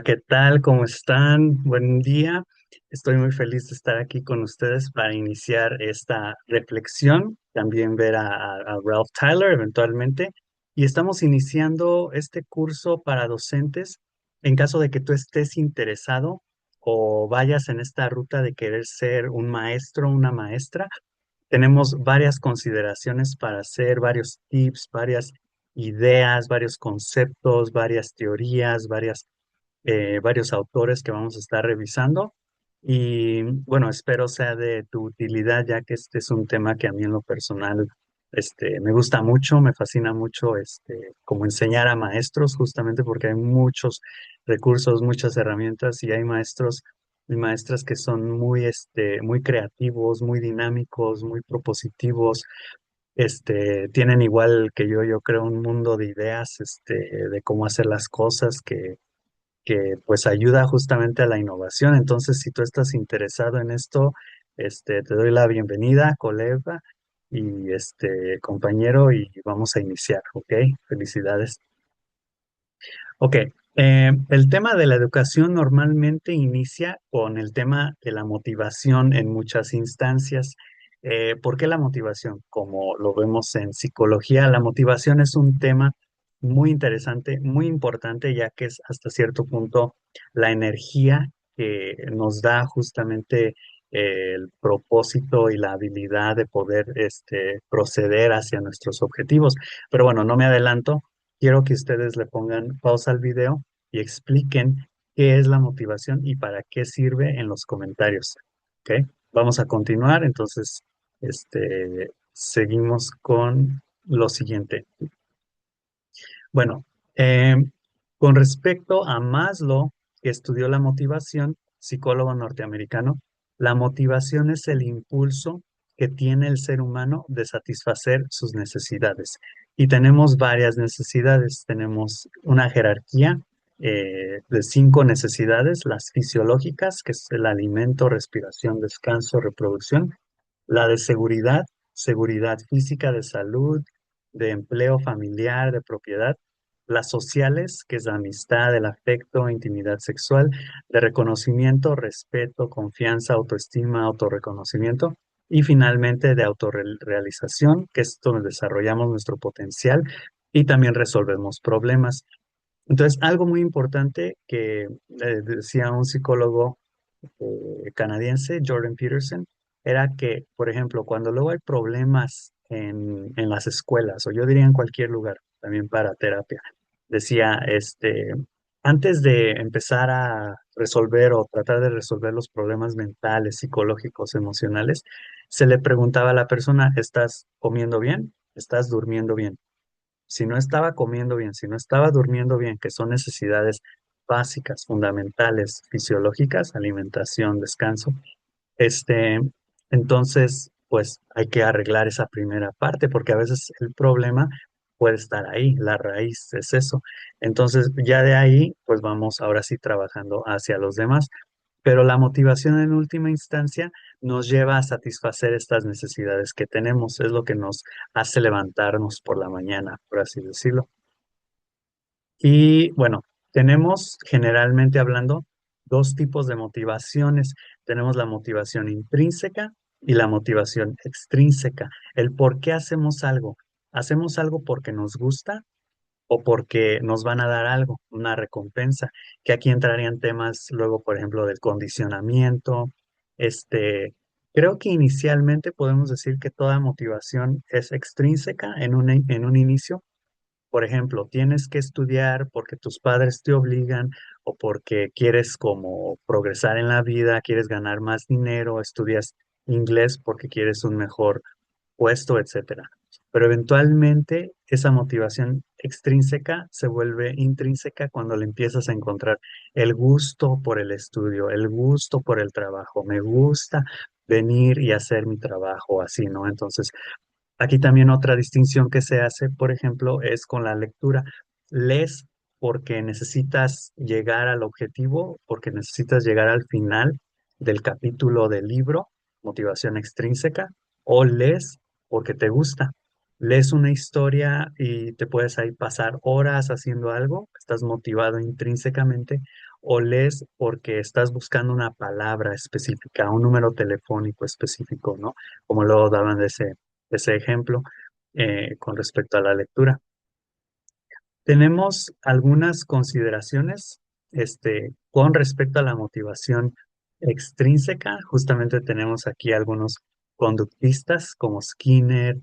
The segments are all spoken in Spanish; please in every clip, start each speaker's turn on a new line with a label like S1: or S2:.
S1: ¿Qué tal? ¿Cómo están? Buen día. Estoy muy feliz de estar aquí con ustedes para iniciar esta reflexión, también ver a Ralph Tyler eventualmente. Y estamos iniciando este curso para docentes en caso de que tú estés interesado o vayas en esta ruta de querer ser un maestro, una maestra. Tenemos varias consideraciones para hacer, varios tips, varias ideas, varios conceptos, varias teorías, varios autores que vamos a estar revisando. Y bueno, espero sea de tu utilidad, ya que este es un tema que a mí en lo personal me gusta mucho, me fascina mucho como enseñar a maestros, justamente porque hay muchos recursos, muchas herramientas y hay maestros y maestras que son muy creativos, muy dinámicos, muy propositivos. Tienen igual que yo creo, un mundo de ideas, de cómo hacer las cosas que pues ayuda justamente a la innovación. Entonces, si tú estás interesado en esto, te doy la bienvenida, colega y compañero, y vamos a iniciar, ¿ok? Felicidades. Ok, el tema de la educación normalmente inicia con el tema de la motivación en muchas instancias. ¿Por qué la motivación? Como lo vemos en psicología, la motivación es un tema muy interesante, muy importante, ya que es hasta cierto punto la energía que nos da justamente el propósito y la habilidad de poder proceder hacia nuestros objetivos. Pero bueno, no me adelanto. Quiero que ustedes le pongan pausa al video y expliquen qué es la motivación y para qué sirve en los comentarios. ¿Ok? Vamos a continuar. Entonces, seguimos con lo siguiente. Bueno, eh, con respecto a Maslow, que estudió la motivación, psicólogo norteamericano, la motivación es el impulso que tiene el ser humano de satisfacer sus necesidades. Y tenemos varias necesidades. Tenemos una jerarquía de 5 necesidades: las fisiológicas, que es el alimento, respiración, descanso, reproducción; la de seguridad, seguridad física, de salud, de empleo familiar, de propiedad; las sociales, que es la amistad, el afecto, intimidad sexual; de reconocimiento, respeto, confianza, autoestima, autorreconocimiento; y finalmente de autorrealización, que es donde desarrollamos nuestro potencial y también resolvemos problemas. Entonces, algo muy importante que decía un psicólogo canadiense, Jordan Peterson, era que, por ejemplo, cuando luego hay problemas en las escuelas, o yo diría en cualquier lugar, también para terapia, decía, antes de empezar a resolver o tratar de resolver los problemas mentales, psicológicos, emocionales, se le preguntaba a la persona: ¿estás comiendo bien? ¿Estás durmiendo bien? Si no estaba comiendo bien, si no estaba durmiendo bien, que son necesidades básicas, fundamentales, fisiológicas, alimentación, descanso, este, entonces, pues hay que arreglar esa primera parte, porque a veces el problema puede estar ahí, la raíz es eso. Entonces, ya de ahí, pues vamos ahora sí trabajando hacia los demás. Pero la motivación en última instancia nos lleva a satisfacer estas necesidades que tenemos, es lo que nos hace levantarnos por la mañana, por así decirlo. Y bueno, tenemos generalmente hablando 2 tipos de motivaciones. Tenemos la motivación intrínseca y la motivación extrínseca. El por qué hacemos algo. ¿Hacemos algo porque nos gusta o porque nos van a dar algo, una recompensa? Que aquí entrarían temas luego, por ejemplo, del condicionamiento. Este, Creo que inicialmente podemos decir que toda motivación es extrínseca en un inicio. Por ejemplo, tienes que estudiar porque tus padres te obligan o porque quieres como progresar en la vida, quieres ganar más dinero, estudias inglés porque quieres un mejor puesto, etcétera. Pero eventualmente esa motivación extrínseca se vuelve intrínseca cuando le empiezas a encontrar el gusto por el estudio, el gusto por el trabajo. Me gusta venir y hacer mi trabajo así, ¿no? Entonces, aquí también otra distinción que se hace, por ejemplo, es con la lectura. Lees porque necesitas llegar al objetivo, porque necesitas llegar al final del capítulo del libro, motivación extrínseca, o lees porque te gusta. Lees una historia y te puedes ahí pasar horas haciendo algo, estás motivado intrínsecamente, o lees porque estás buscando una palabra específica, un número telefónico específico, ¿no? Como luego daban de ese ejemplo con respecto a la lectura. Tenemos algunas consideraciones con respecto a la motivación extrínseca. Justamente tenemos aquí algunos conductistas como Skinner,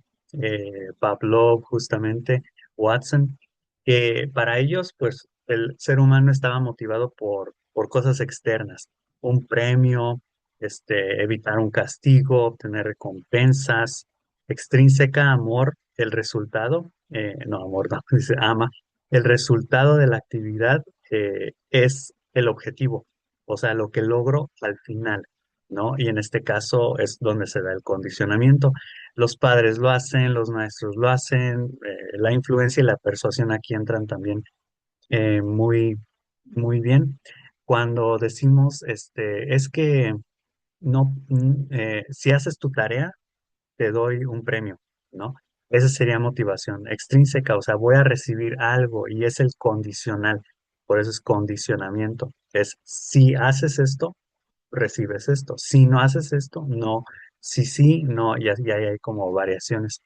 S1: Pavlov, justamente Watson, que para ellos, pues, el ser humano estaba motivado por cosas externas, un premio, evitar un castigo, obtener recompensas, extrínseca, amor, el resultado, no, amor, no, dice ama el resultado de la actividad es el objetivo, o sea, lo que logro al final, ¿no? Y en este caso es donde se da el condicionamiento. Los padres lo hacen, los maestros lo hacen, la influencia y la persuasión aquí entran también muy, muy bien. Cuando decimos, es que no, si haces tu tarea, te doy un premio, ¿no? Esa sería motivación extrínseca, o sea, voy a recibir algo y es el condicional, por eso es condicionamiento. Es si haces esto, recibes esto. Si no haces esto, no. Si sí, no, y ahí hay como variaciones.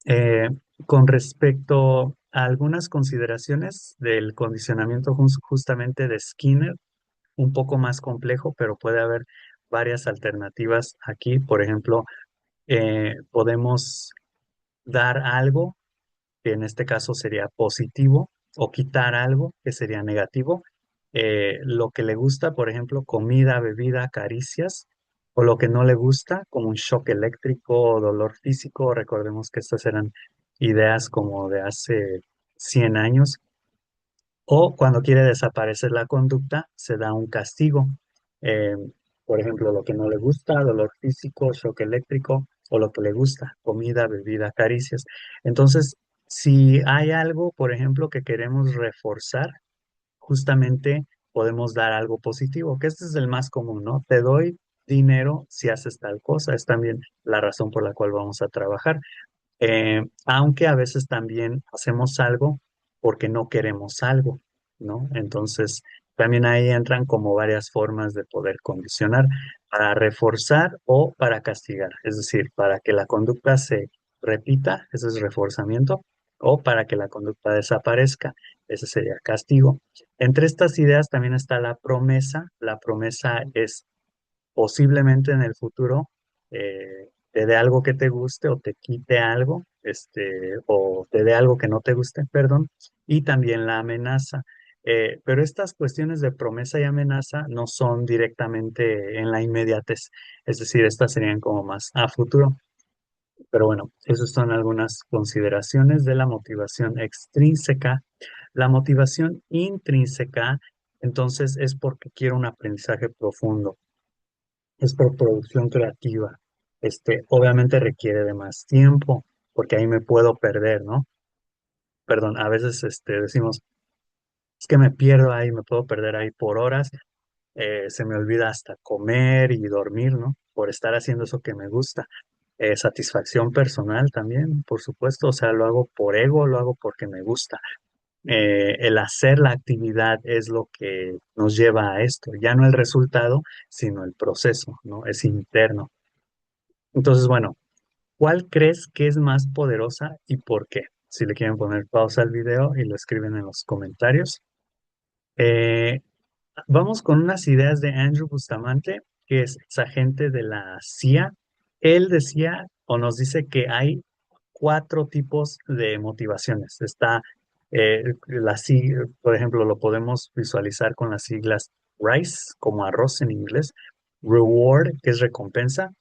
S1: Eh, con respecto a algunas consideraciones del condicionamiento justamente de Skinner, un poco más complejo, pero puede haber varias alternativas aquí. Por ejemplo, podemos dar algo, que en este caso sería positivo, o quitar algo, que sería negativo. Lo que le gusta, por ejemplo, comida, bebida, caricias, o lo que no le gusta, como un shock eléctrico o dolor físico. Recordemos que estas eran ideas como de hace 100 años. O cuando quiere desaparecer la conducta, se da un castigo. Eh, por ejemplo, lo que no le gusta, dolor físico, shock eléctrico, o lo que le gusta, comida, bebida, caricias. Entonces, si hay algo, por ejemplo, que queremos reforzar, justamente podemos dar algo positivo, que este es el más común, ¿no? Te doy dinero si haces tal cosa. Es también la razón por la cual vamos a trabajar. Aunque a veces también hacemos algo porque no queremos algo, ¿no? Entonces, también ahí entran como varias formas de poder condicionar para reforzar o para castigar, es decir, para que la conducta se repita, ese es reforzamiento, o para que la conducta desaparezca, ese sería castigo. Entre estas ideas también está la promesa es posiblemente en el futuro te dé algo que te guste o te quite algo, o te dé algo que no te guste, perdón, y también la amenaza. Pero estas cuestiones de promesa y amenaza no son directamente en la inmediatez, es decir, estas serían como más a futuro. Pero bueno, esas son algunas consideraciones de la motivación extrínseca. La motivación intrínseca, entonces, es porque quiero un aprendizaje profundo, es por producción creativa. Obviamente requiere de más tiempo, porque ahí me puedo perder, ¿no? Perdón, a veces decimos, es que me pierdo ahí, me puedo perder ahí por horas, se me olvida hasta comer y dormir, ¿no? Por estar haciendo eso que me gusta. Satisfacción personal también, por supuesto, o sea, lo hago por ego, lo hago porque me gusta. El hacer la actividad es lo que nos lleva a esto, ya no el resultado, sino el proceso, ¿no? Es interno. Entonces, bueno, ¿cuál crees que es más poderosa y por qué? Si le quieren poner pausa al video y lo escriben en los comentarios. Eh, Vamos con unas ideas de Andrew Bustamante, que es agente de la CIA. Él decía o nos dice que hay cuatro tipos de motivaciones. Está por ejemplo, lo podemos visualizar con las siglas RICE, como arroz en inglés, Reward, que es recompensa,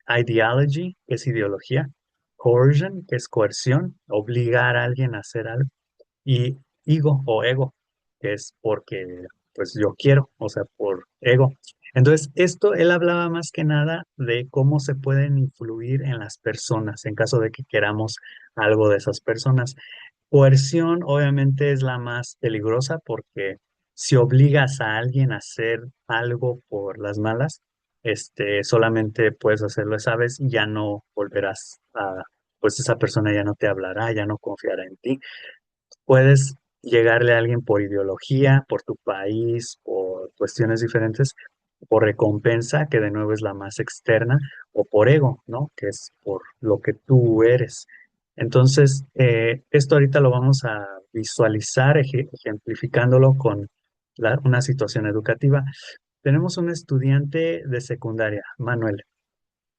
S1: Ideology, que es ideología, Coercion, que es coerción, obligar a alguien a hacer algo, y ego, que es porque pues yo quiero, o sea, por ego. Entonces, esto él hablaba más que nada de cómo se pueden influir en las personas en caso de que queramos algo de esas personas. Coerción obviamente es la más peligrosa porque si obligas a alguien a hacer algo por las malas, solamente puedes hacerlo esa vez y ya no volverás pues esa persona ya no te hablará, ya no confiará en ti. Puedes llegarle a alguien por ideología, por tu país, por cuestiones diferentes, por recompensa, que de nuevo es la más externa, o por ego, ¿no? Que es por lo que tú eres. Entonces, esto ahorita lo vamos a visualizar ejemplificándolo con una situación educativa. Tenemos un estudiante de secundaria, Manuel.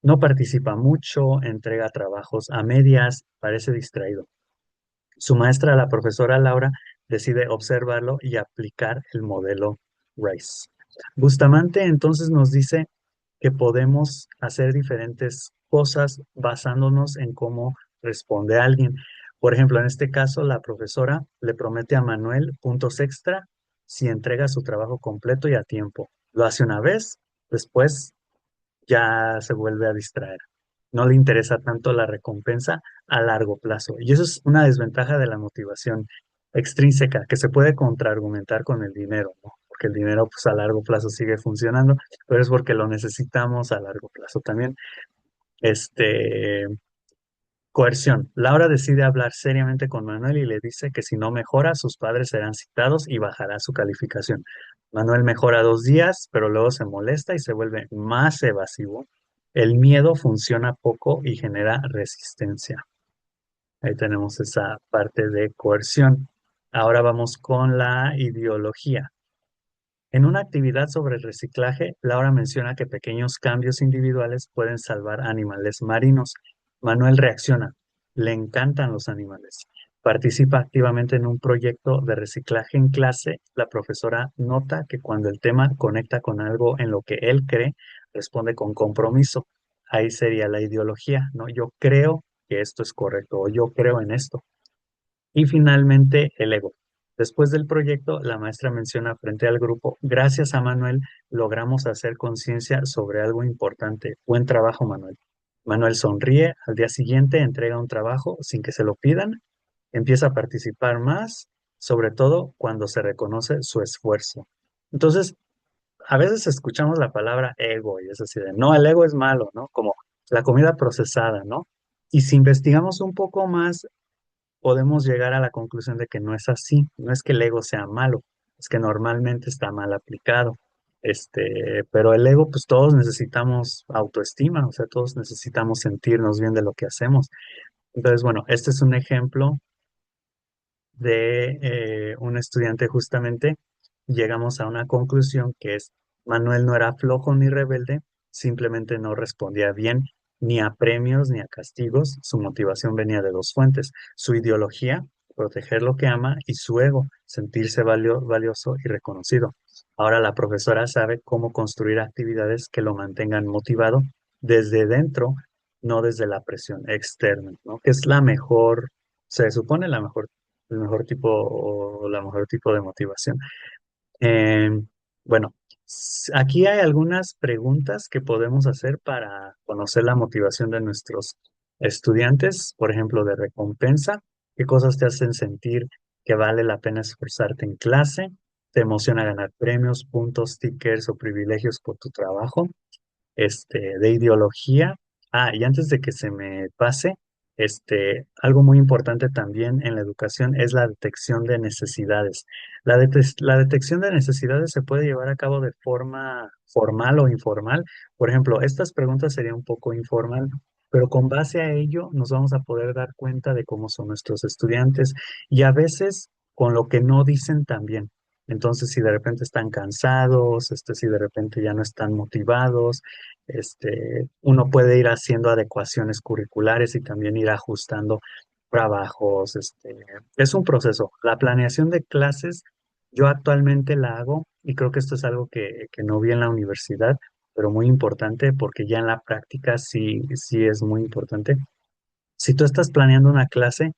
S1: No participa mucho, entrega trabajos a medias, parece distraído. Su maestra, la profesora Laura, decide observarlo y aplicar el modelo RACE. Bustamante entonces nos dice que podemos hacer diferentes cosas basándonos en cómo responde alguien. Por ejemplo, en este caso, la profesora le promete a Manuel puntos extra si entrega su trabajo completo y a tiempo. Lo hace una vez, después ya se vuelve a distraer. No le interesa tanto la recompensa a largo plazo. Y eso es una desventaja de la motivación extrínseca, que se puede contraargumentar con el dinero, ¿no? Porque el dinero, pues a largo plazo sigue funcionando, pero es porque lo necesitamos a largo plazo también. Este, Coerción. Laura decide hablar seriamente con Manuel y le dice que si no mejora, sus padres serán citados y bajará su calificación. Manuel mejora 2 días, pero luego se molesta y se vuelve más evasivo. El miedo funciona poco y genera resistencia. Ahí tenemos esa parte de coerción. Ahora vamos con la ideología. En una actividad sobre el reciclaje, Laura menciona que pequeños cambios individuales pueden salvar animales marinos. Manuel reacciona. Le encantan los animales. Participa activamente en un proyecto de reciclaje en clase. La profesora nota que cuando el tema conecta con algo en lo que él cree, responde con compromiso. Ahí sería la ideología, ¿no? Yo creo que esto es correcto o yo creo en esto. Y finalmente, el ego. Después del proyecto, la maestra menciona frente al grupo, gracias a Manuel logramos hacer conciencia sobre algo importante. Buen trabajo, Manuel. Manuel sonríe, al día siguiente entrega un trabajo sin que se lo pidan, empieza a participar más, sobre todo cuando se reconoce su esfuerzo. Entonces, a veces escuchamos la palabra ego y es así de, no, el ego es malo, ¿no? Como la comida procesada, ¿no? Y si investigamos un poco más, podemos llegar a la conclusión de que no es así, no es que el ego sea malo, es que normalmente está mal aplicado. Pero el ego, pues todos necesitamos autoestima, o sea, todos necesitamos sentirnos bien de lo que hacemos. Entonces, bueno, este es un ejemplo de un estudiante justamente, llegamos a una conclusión que es, Manuel no era flojo ni rebelde, simplemente no respondía bien ni a premios ni a castigos, su motivación venía de dos fuentes, su ideología, proteger lo que ama, y su ego, sentirse valioso y reconocido. Ahora la profesora sabe cómo construir actividades que lo mantengan motivado desde dentro, no desde la presión externa, ¿no? Que es la mejor, se supone la mejor, el mejor tipo o la mejor tipo de motivación. Eh, bueno, aquí hay algunas preguntas que podemos hacer para conocer la motivación de nuestros estudiantes, por ejemplo, de recompensa. ¿Qué cosas te hacen sentir que vale la pena esforzarte en clase? ¿Te emociona ganar premios, puntos, stickers o privilegios por tu trabajo? De ideología. Ah, y antes de que se me pase, algo muy importante también en la educación es la detección de necesidades. La detección de necesidades se puede llevar a cabo de forma formal o informal. Por ejemplo, estas preguntas serían un poco informal, pero con base a ello nos vamos a poder dar cuenta de cómo son nuestros estudiantes y a veces con lo que no dicen también. Entonces, si de repente están cansados, si de repente ya no están motivados, uno puede ir haciendo adecuaciones curriculares y también ir ajustando trabajos. Es un proceso. La planeación de clases, yo actualmente la hago y creo que esto es algo que no vi en la universidad, pero muy importante porque ya en la práctica sí, sí es muy importante. Si tú estás planeando una clase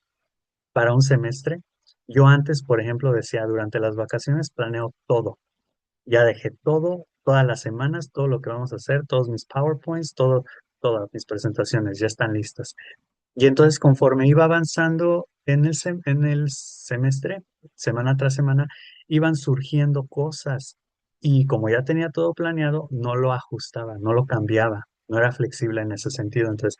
S1: para un semestre, yo antes, por ejemplo, decía, durante las vacaciones planeo todo, ya dejé todo, todas las semanas, todo lo que vamos a hacer, todos mis PowerPoints, todas mis presentaciones ya están listas. Y entonces, conforme iba avanzando en el semestre, semana tras semana, iban surgiendo cosas. Y como ya tenía todo planeado, no lo ajustaba, no lo cambiaba, no era flexible en ese sentido. Entonces,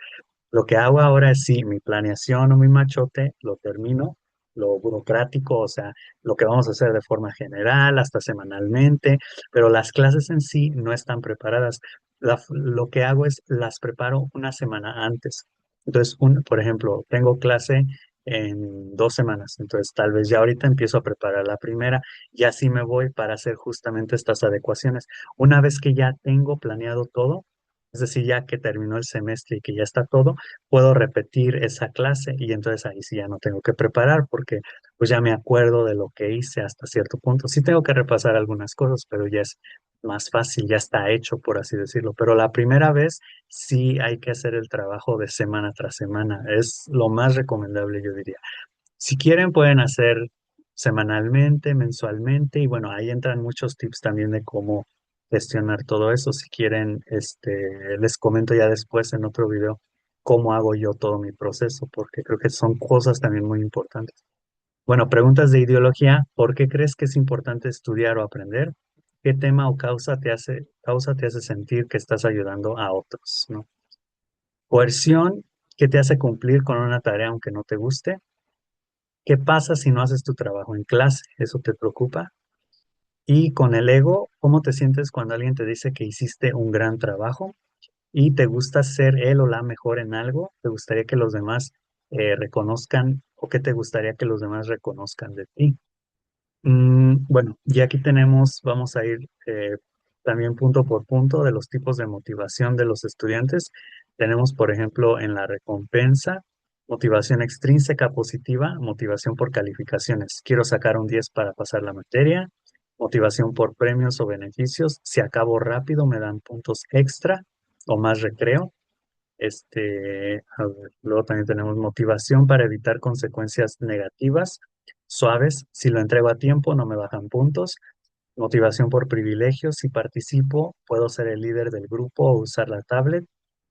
S1: Lo que hago ahora es sí, mi planeación o mi machote lo termino, lo burocrático, o sea, lo que vamos a hacer de forma general, hasta semanalmente, pero las clases en sí no están preparadas. Lo que hago es las preparo una semana antes. Entonces, por ejemplo, tengo clase en 2 semanas, entonces tal vez ya ahorita empiezo a preparar la primera y así me voy para hacer justamente estas adecuaciones. Una vez que ya tengo planeado todo, es decir, ya que terminó el semestre y que ya está todo, puedo repetir esa clase y entonces ahí sí ya no tengo que preparar porque pues ya me acuerdo de lo que hice hasta cierto punto. Sí tengo que repasar algunas cosas, pero ya es más fácil, ya está hecho, por así decirlo. Pero la primera vez sí hay que hacer el trabajo de semana tras semana. Es lo más recomendable, yo diría. Si quieren, pueden hacer semanalmente, mensualmente, y bueno, ahí entran muchos tips también de cómo gestionar todo eso. Si quieren, les comento ya después en otro video cómo hago yo todo mi proceso, porque creo que son cosas también muy importantes. Bueno, preguntas de ideología. ¿Por qué crees que es importante estudiar o aprender? ¿Qué tema o causa te hace sentir que estás ayudando a otros, ¿no? Coerción, ¿qué te hace cumplir con una tarea aunque no te guste? ¿Qué pasa si no haces tu trabajo en clase? ¿Eso te preocupa? Y con el ego, ¿cómo te sientes cuando alguien te dice que hiciste un gran trabajo y te gusta ser él o la mejor en algo? ¿Te gustaría que los demás reconozcan o qué te gustaría que los demás reconozcan de ti? Bueno, y aquí tenemos, vamos a ir también punto por punto de los tipos de motivación de los estudiantes. Tenemos, por ejemplo, en la recompensa, motivación extrínseca positiva, motivación por calificaciones. Quiero sacar un 10 para pasar la materia. Motivación por premios o beneficios. Si acabo rápido, me dan puntos extra o más recreo. Luego también tenemos motivación para evitar consecuencias negativas, suaves. Si lo entrego a tiempo, no me bajan puntos. Motivación por privilegios. Si participo, puedo ser el líder del grupo o usar la tablet.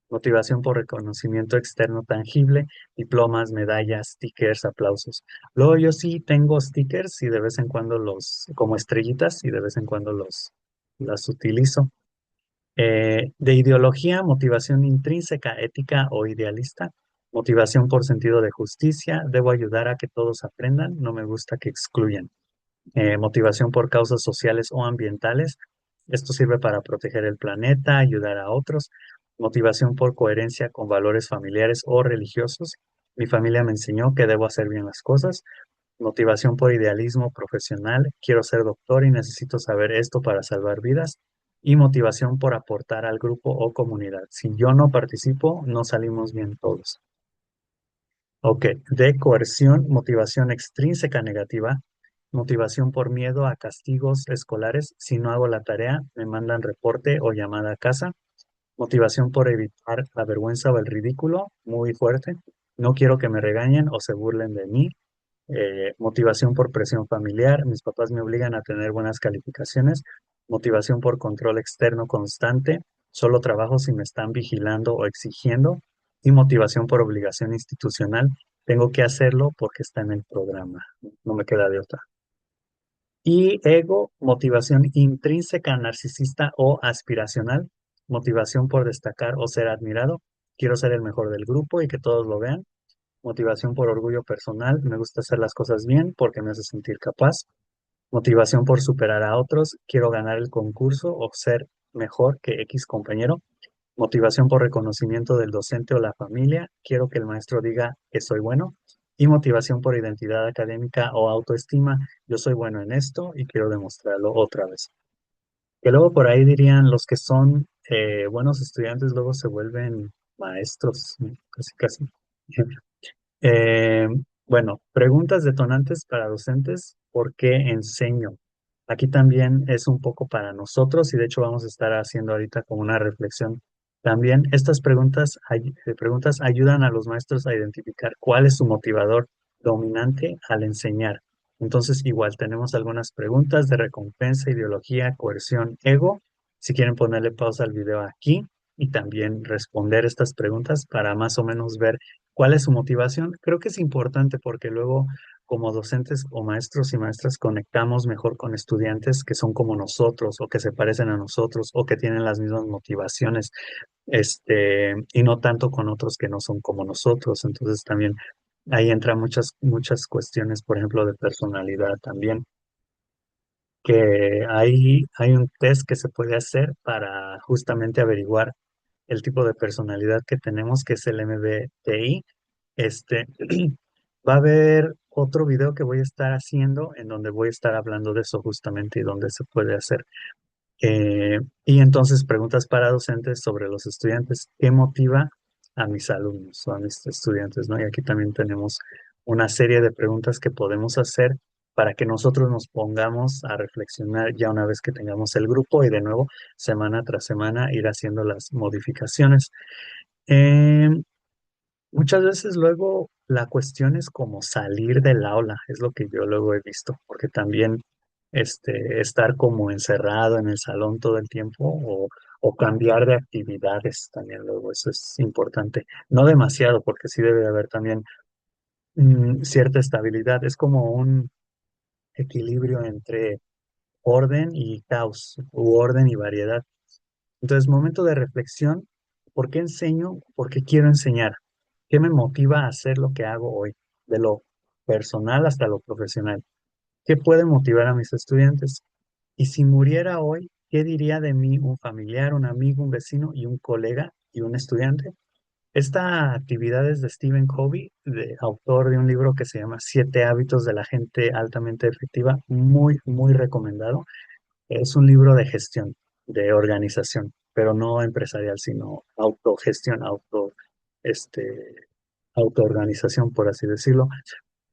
S1: Motivación por reconocimiento externo tangible, diplomas, medallas, stickers, aplausos. Luego yo sí tengo stickers y de vez en cuando como estrellitas y de vez en cuando las utilizo. De ideología, motivación intrínseca, ética o idealista, motivación por sentido de justicia, debo ayudar a que todos aprendan, no me gusta que excluyan. Motivación por causas sociales o ambientales, esto sirve para proteger el planeta, ayudar a otros. Motivación por coherencia con valores familiares o religiosos, mi familia me enseñó que debo hacer bien las cosas. Motivación por idealismo profesional, quiero ser doctor y necesito saber esto para salvar vidas. Y motivación por aportar al grupo o comunidad. Si yo no participo, no salimos bien todos. Ok, de coerción, motivación extrínseca negativa, motivación por miedo a castigos escolares. Si no hago la tarea, me mandan reporte o llamada a casa. Motivación por evitar la vergüenza o el ridículo, muy fuerte. No quiero que me regañen o se burlen de mí. Motivación por presión familiar, mis papás me obligan a tener buenas calificaciones. Motivación por control externo constante, solo trabajo si me están vigilando o exigiendo. Y motivación por obligación institucional, tengo que hacerlo porque está en el programa, no me queda de otra. Y ego, motivación intrínseca, narcisista o aspiracional, motivación por destacar o ser admirado. Quiero ser el mejor del grupo y que todos lo vean. Motivación por orgullo personal, me gusta hacer las cosas bien porque me hace sentir capaz. Motivación por superar a otros, quiero ganar el concurso o ser mejor que X compañero. Motivación por reconocimiento del docente o la familia, quiero que el maestro diga que soy bueno. Y motivación por identidad académica o autoestima, yo soy bueno en esto y quiero demostrarlo otra vez. Que luego por ahí dirían los que son buenos estudiantes luego se vuelven maestros, ¿no? Casi casi. Eh, bueno, preguntas detonantes para docentes, ¿por qué enseño? Aquí también es un poco para nosotros y de hecho vamos a estar haciendo ahorita como una reflexión. También estas preguntas ayudan a los maestros a identificar cuál es su motivador dominante al enseñar. Entonces, igual tenemos algunas preguntas de recompensa, ideología, coerción, ego. Si quieren ponerle pausa al video aquí y también responder estas preguntas para más o menos ver ¿cuál es su motivación? Creo que es importante porque luego como docentes o maestros y maestras conectamos mejor con estudiantes que son como nosotros o que se parecen a nosotros o que tienen las mismas motivaciones, y no tanto con otros que no son como nosotros. Entonces también ahí entran muchas cuestiones, por ejemplo, de personalidad también, que hay un test que se puede hacer para justamente averiguar el tipo de personalidad que tenemos, que es el MBTI. Este, va a haber otro video que voy a estar haciendo en donde voy a estar hablando de eso justamente y donde se puede hacer. Y entonces preguntas para docentes sobre los estudiantes, ¿qué motiva a mis alumnos o a mis estudiantes, ¿no? Y aquí también tenemos una serie de preguntas que podemos hacer para que nosotros nos pongamos a reflexionar ya una vez que tengamos el grupo y de nuevo, semana tras semana, ir haciendo las modificaciones. Eh, Muchas veces luego la cuestión es como salir del aula, es lo que yo luego he visto, porque también estar como encerrado en el salón todo el tiempo o cambiar de actividades también luego, eso es importante. No demasiado, porque sí debe de haber también cierta estabilidad, es como un equilibrio entre orden y caos, u orden y variedad. Entonces, momento de reflexión, ¿por qué enseño? ¿Por qué quiero enseñar? ¿Qué me motiva a hacer lo que hago hoy? De lo personal hasta lo profesional. ¿Qué puede motivar a mis estudiantes? Y si muriera hoy, ¿qué diría de mí un familiar, un amigo, un vecino y un colega y un estudiante? Esta actividad es de Stephen Covey, autor de un libro que se llama Siete hábitos de la gente altamente efectiva, muy, muy recomendado. Es un libro de gestión, de organización, pero no empresarial, sino autogestión, este, autoorganización, por así decirlo.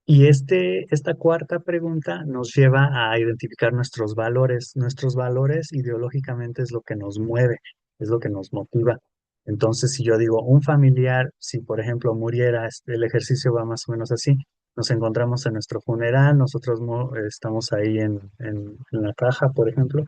S1: Y esta cuarta pregunta nos lleva a identificar nuestros valores. Nuestros valores ideológicamente es lo que nos mueve, es lo que nos motiva. Entonces, si yo digo un familiar, si por ejemplo muriera, el ejercicio va más o menos así. Nos encontramos en nuestro funeral, nosotros estamos ahí en la caja, por ejemplo,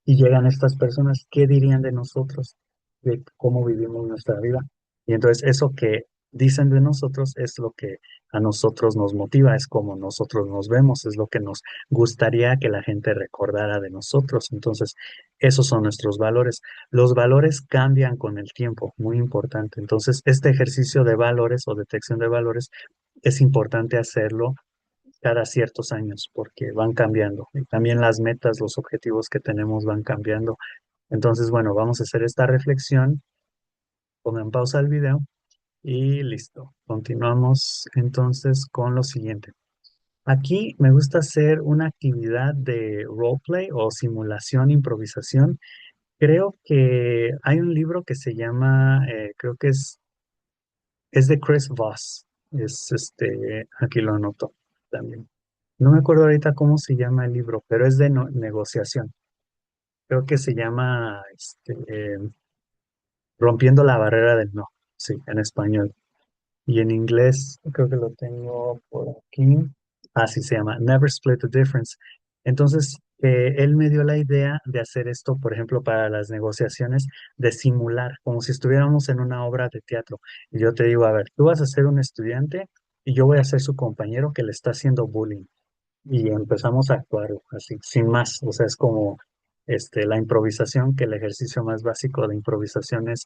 S1: y llegan estas personas, ¿qué dirían de nosotros? De cómo vivimos nuestra vida. Y entonces eso que dicen de nosotros es lo que a nosotros nos motiva, es como nosotros nos vemos, es lo que nos gustaría que la gente recordara de nosotros. Entonces, esos son nuestros valores. Los valores cambian con el tiempo, muy importante. Entonces, este ejercicio de valores o detección de valores es importante hacerlo cada ciertos años porque van cambiando. Y también las metas, los objetivos que tenemos van cambiando. Entonces, bueno, vamos a hacer esta reflexión. Pongan pausa al video y listo. Continuamos entonces con lo siguiente. Aquí me gusta hacer una actividad de roleplay o simulación, improvisación. Creo que hay un libro que se llama, creo que es de Chris Voss. Aquí lo anoto también. No me acuerdo ahorita cómo se llama el libro, pero es de negociación. Creo que se llama Rompiendo la barrera del no. Sí, en español. Y en inglés, creo que lo tengo por aquí. Así se llama, Never Split the Difference. Entonces, él me dio la idea de hacer esto, por ejemplo, para las negociaciones, de simular, como si estuviéramos en una obra de teatro. Y yo te digo, a ver, tú vas a ser un estudiante y yo voy a ser su compañero que le está haciendo bullying. Y empezamos a actuar así, sin más. O sea, es como la improvisación, que el ejercicio más básico de improvisación es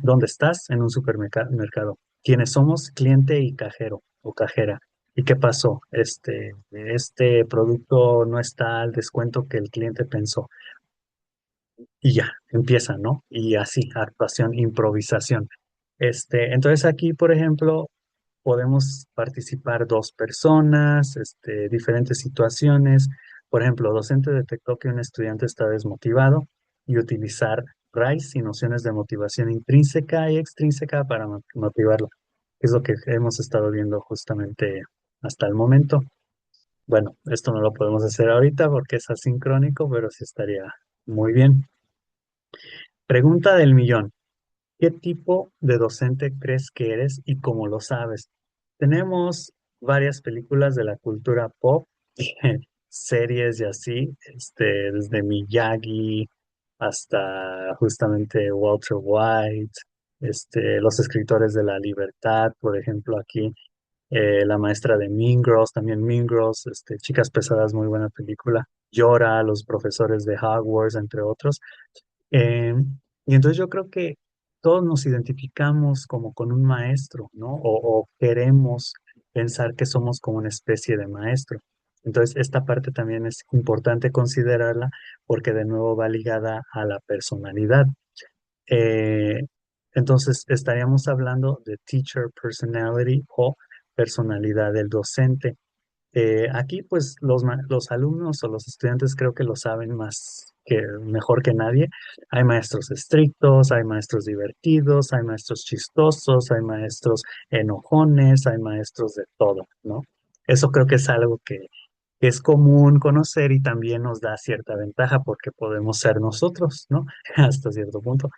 S1: ¿dónde estás? En un supermercado. ¿Quiénes somos? Cliente y cajero o cajera. ¿Y qué pasó? Este producto no está al descuento que el cliente pensó. Y ya, empieza, ¿no? Y así, actuación, improvisación. Entonces aquí, por ejemplo, podemos participar dos personas, diferentes situaciones. Por ejemplo, docente detectó que un estudiante está desmotivado y utilizar RICE y nociones de motivación intrínseca y extrínseca para motivarlo. Es lo que hemos estado viendo justamente hasta el momento. Bueno, esto no lo podemos hacer ahorita porque es asincrónico, pero sí estaría muy bien. Pregunta del millón. ¿Qué tipo de docente crees que eres y cómo lo sabes? Tenemos varias películas de la cultura pop, series y así, desde Miyagi hasta justamente Walter White, los escritores de la libertad, por ejemplo, aquí. la maestra de Mean Girls, también Mean Girls, Chicas Pesadas, muy buena película. Llora, los profesores de Hogwarts, entre otros. Eh, y entonces yo creo que todos nos identificamos como con un maestro, ¿no? O queremos pensar que somos como una especie de maestro. Entonces, esta parte también es importante considerarla porque de nuevo va ligada a la personalidad. Eh, entonces, estaríamos hablando de teacher personality o personalidad del docente. Aquí, pues, los alumnos o los estudiantes creo que lo saben más que mejor que nadie. Hay maestros estrictos, hay maestros divertidos, hay maestros chistosos, hay maestros enojones, hay maestros de todo, ¿no? Eso creo que es algo que es común conocer y también nos da cierta ventaja porque podemos ser nosotros, ¿no? Hasta cierto punto.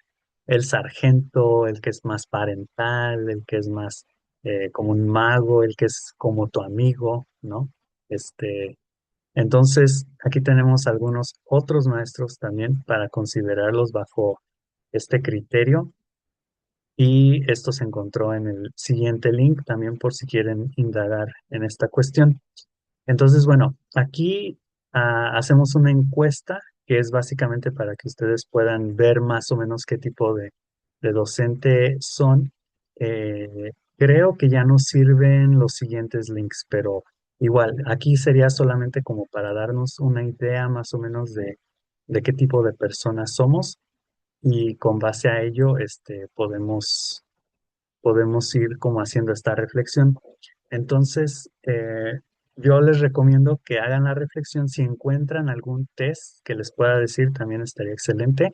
S1: El sargento, el que es más parental, el que es más como un mago, el que es como tu amigo, ¿no? Este, entonces, aquí tenemos algunos otros maestros también para considerarlos bajo este criterio y esto se encontró en el siguiente link también por si quieren indagar en esta cuestión. Entonces, bueno, aquí hacemos una encuesta que es básicamente para que ustedes puedan ver más o menos qué tipo de docente son. Creo que ya nos sirven los siguientes links, pero igual, aquí sería solamente como para darnos una idea más o menos de qué tipo de personas somos y con base a ello, podemos ir como haciendo esta reflexión. Entonces, yo les recomiendo que hagan la reflexión. Si encuentran algún test que les pueda decir, también estaría excelente.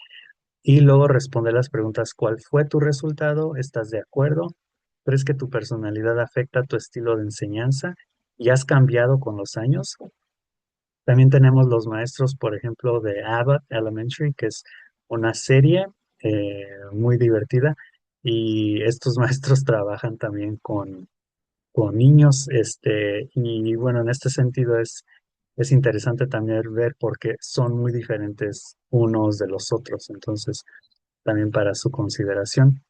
S1: Y luego responder las preguntas, ¿cuál fue tu resultado? ¿Estás de acuerdo? ¿Crees que tu personalidad afecta tu estilo de enseñanza? ¿Y has cambiado con los años? También tenemos los maestros, por ejemplo, de Abbott Elementary, que es una serie muy divertida. Y estos maestros trabajan también con niños, y bueno, en este sentido es interesante también ver porque son muy diferentes unos de los otros, entonces también para su consideración.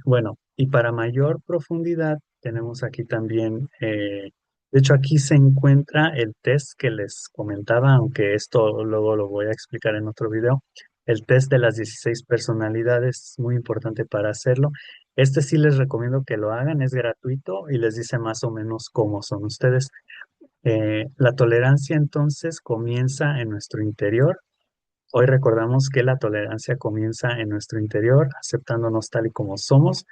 S1: Bueno, y para mayor profundidad tenemos aquí también, de hecho aquí se encuentra el test que les comentaba, aunque esto luego lo voy a explicar en otro video. El test de las 16 personalidades es muy importante para hacerlo. Este sí les recomiendo que lo hagan, es gratuito y les dice más o menos cómo son ustedes. La tolerancia entonces comienza en nuestro interior. Hoy recordamos que la tolerancia comienza en nuestro interior, aceptándonos tal y como somos.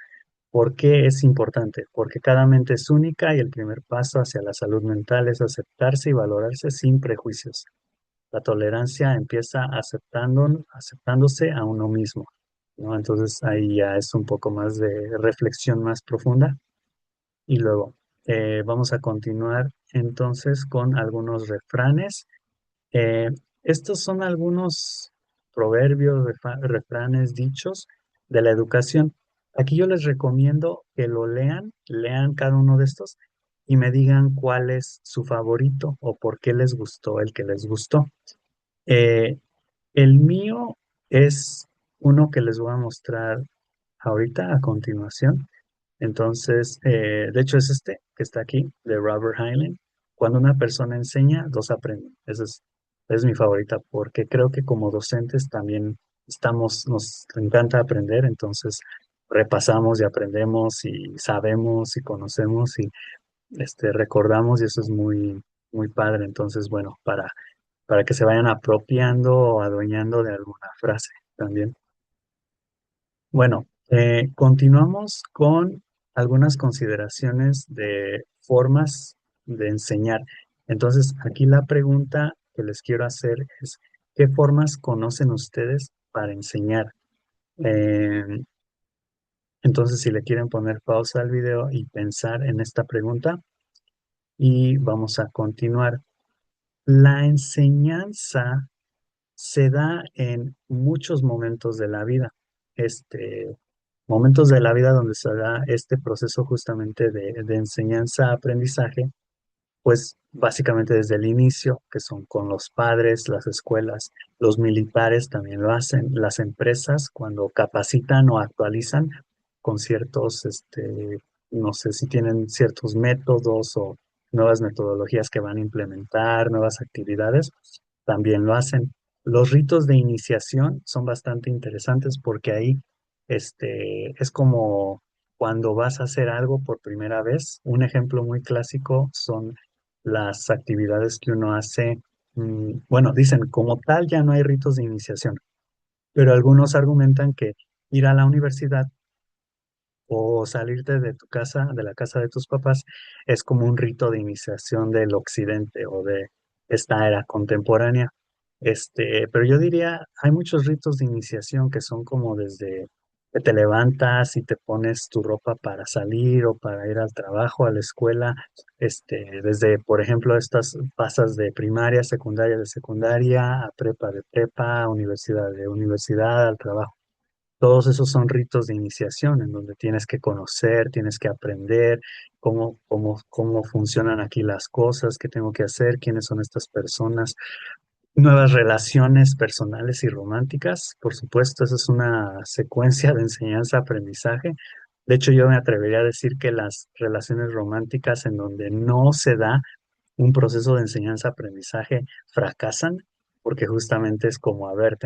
S1: ¿Por qué es importante? Porque cada mente es única y el primer paso hacia la salud mental es aceptarse y valorarse sin prejuicios. La tolerancia empieza aceptándose a uno mismo, ¿no? Entonces ahí ya es un poco más de reflexión más profunda. Y luego vamos a continuar entonces con algunos refranes. eh, Estos son algunos proverbios, refranes, dichos de la educación. Aquí yo les recomiendo que lo lean cada uno de estos y me digan cuál es su favorito o por qué les gustó el que les gustó. Eh, el mío es uno que les voy a mostrar ahorita a continuación. Entonces, de hecho es este que está aquí, de Robert Heinlein. Cuando una persona enseña, dos aprenden. Es mi favorita porque creo que como docentes también nos encanta aprender, entonces repasamos y aprendemos y sabemos y conocemos y recordamos y eso es muy, muy padre. Entonces, bueno, para que se vayan apropiando o adueñando de alguna frase también. Bueno, continuamos con algunas consideraciones de formas de enseñar. Entonces, aquí la pregunta que les quiero hacer es, ¿qué formas conocen ustedes para enseñar? Eh, entonces, si le quieren poner pausa al video y pensar en esta pregunta, y vamos a continuar. La enseñanza se da en muchos momentos de la vida. Momentos de la vida donde se da este proceso justamente de enseñanza-aprendizaje, pues básicamente desde el inicio, que son con los padres, las escuelas, los militares también lo hacen, las empresas cuando capacitan o actualizan con ciertos no sé si tienen ciertos métodos o nuevas metodologías que van a implementar, nuevas actividades, también lo hacen. Los ritos de iniciación son bastante interesantes porque ahí es como cuando vas a hacer algo por primera vez. Un ejemplo muy clásico son las actividades que uno hace. Bueno, dicen, como tal ya no hay ritos de iniciación, pero algunos argumentan que ir a la universidad o salirte de tu casa, de la casa de tus papás, es como un rito de iniciación del occidente o de esta era contemporánea. Pero yo diría, hay muchos ritos de iniciación que son como desde que te levantas y te pones tu ropa para salir o para ir al trabajo, a la escuela, desde, por ejemplo, estas pasas de primaria, secundaria de secundaria, a prepa de prepa, a universidad de universidad, al trabajo. Todos esos son ritos de iniciación en donde tienes que conocer, tienes que aprender cómo funcionan aquí las cosas, qué tengo que hacer, quiénes son estas personas, nuevas relaciones personales y románticas. Por supuesto, esa es una secuencia de enseñanza-aprendizaje. De hecho, yo me atrevería a decir que las relaciones románticas en donde no se da un proceso de enseñanza-aprendizaje fracasan, porque justamente es como, a ver,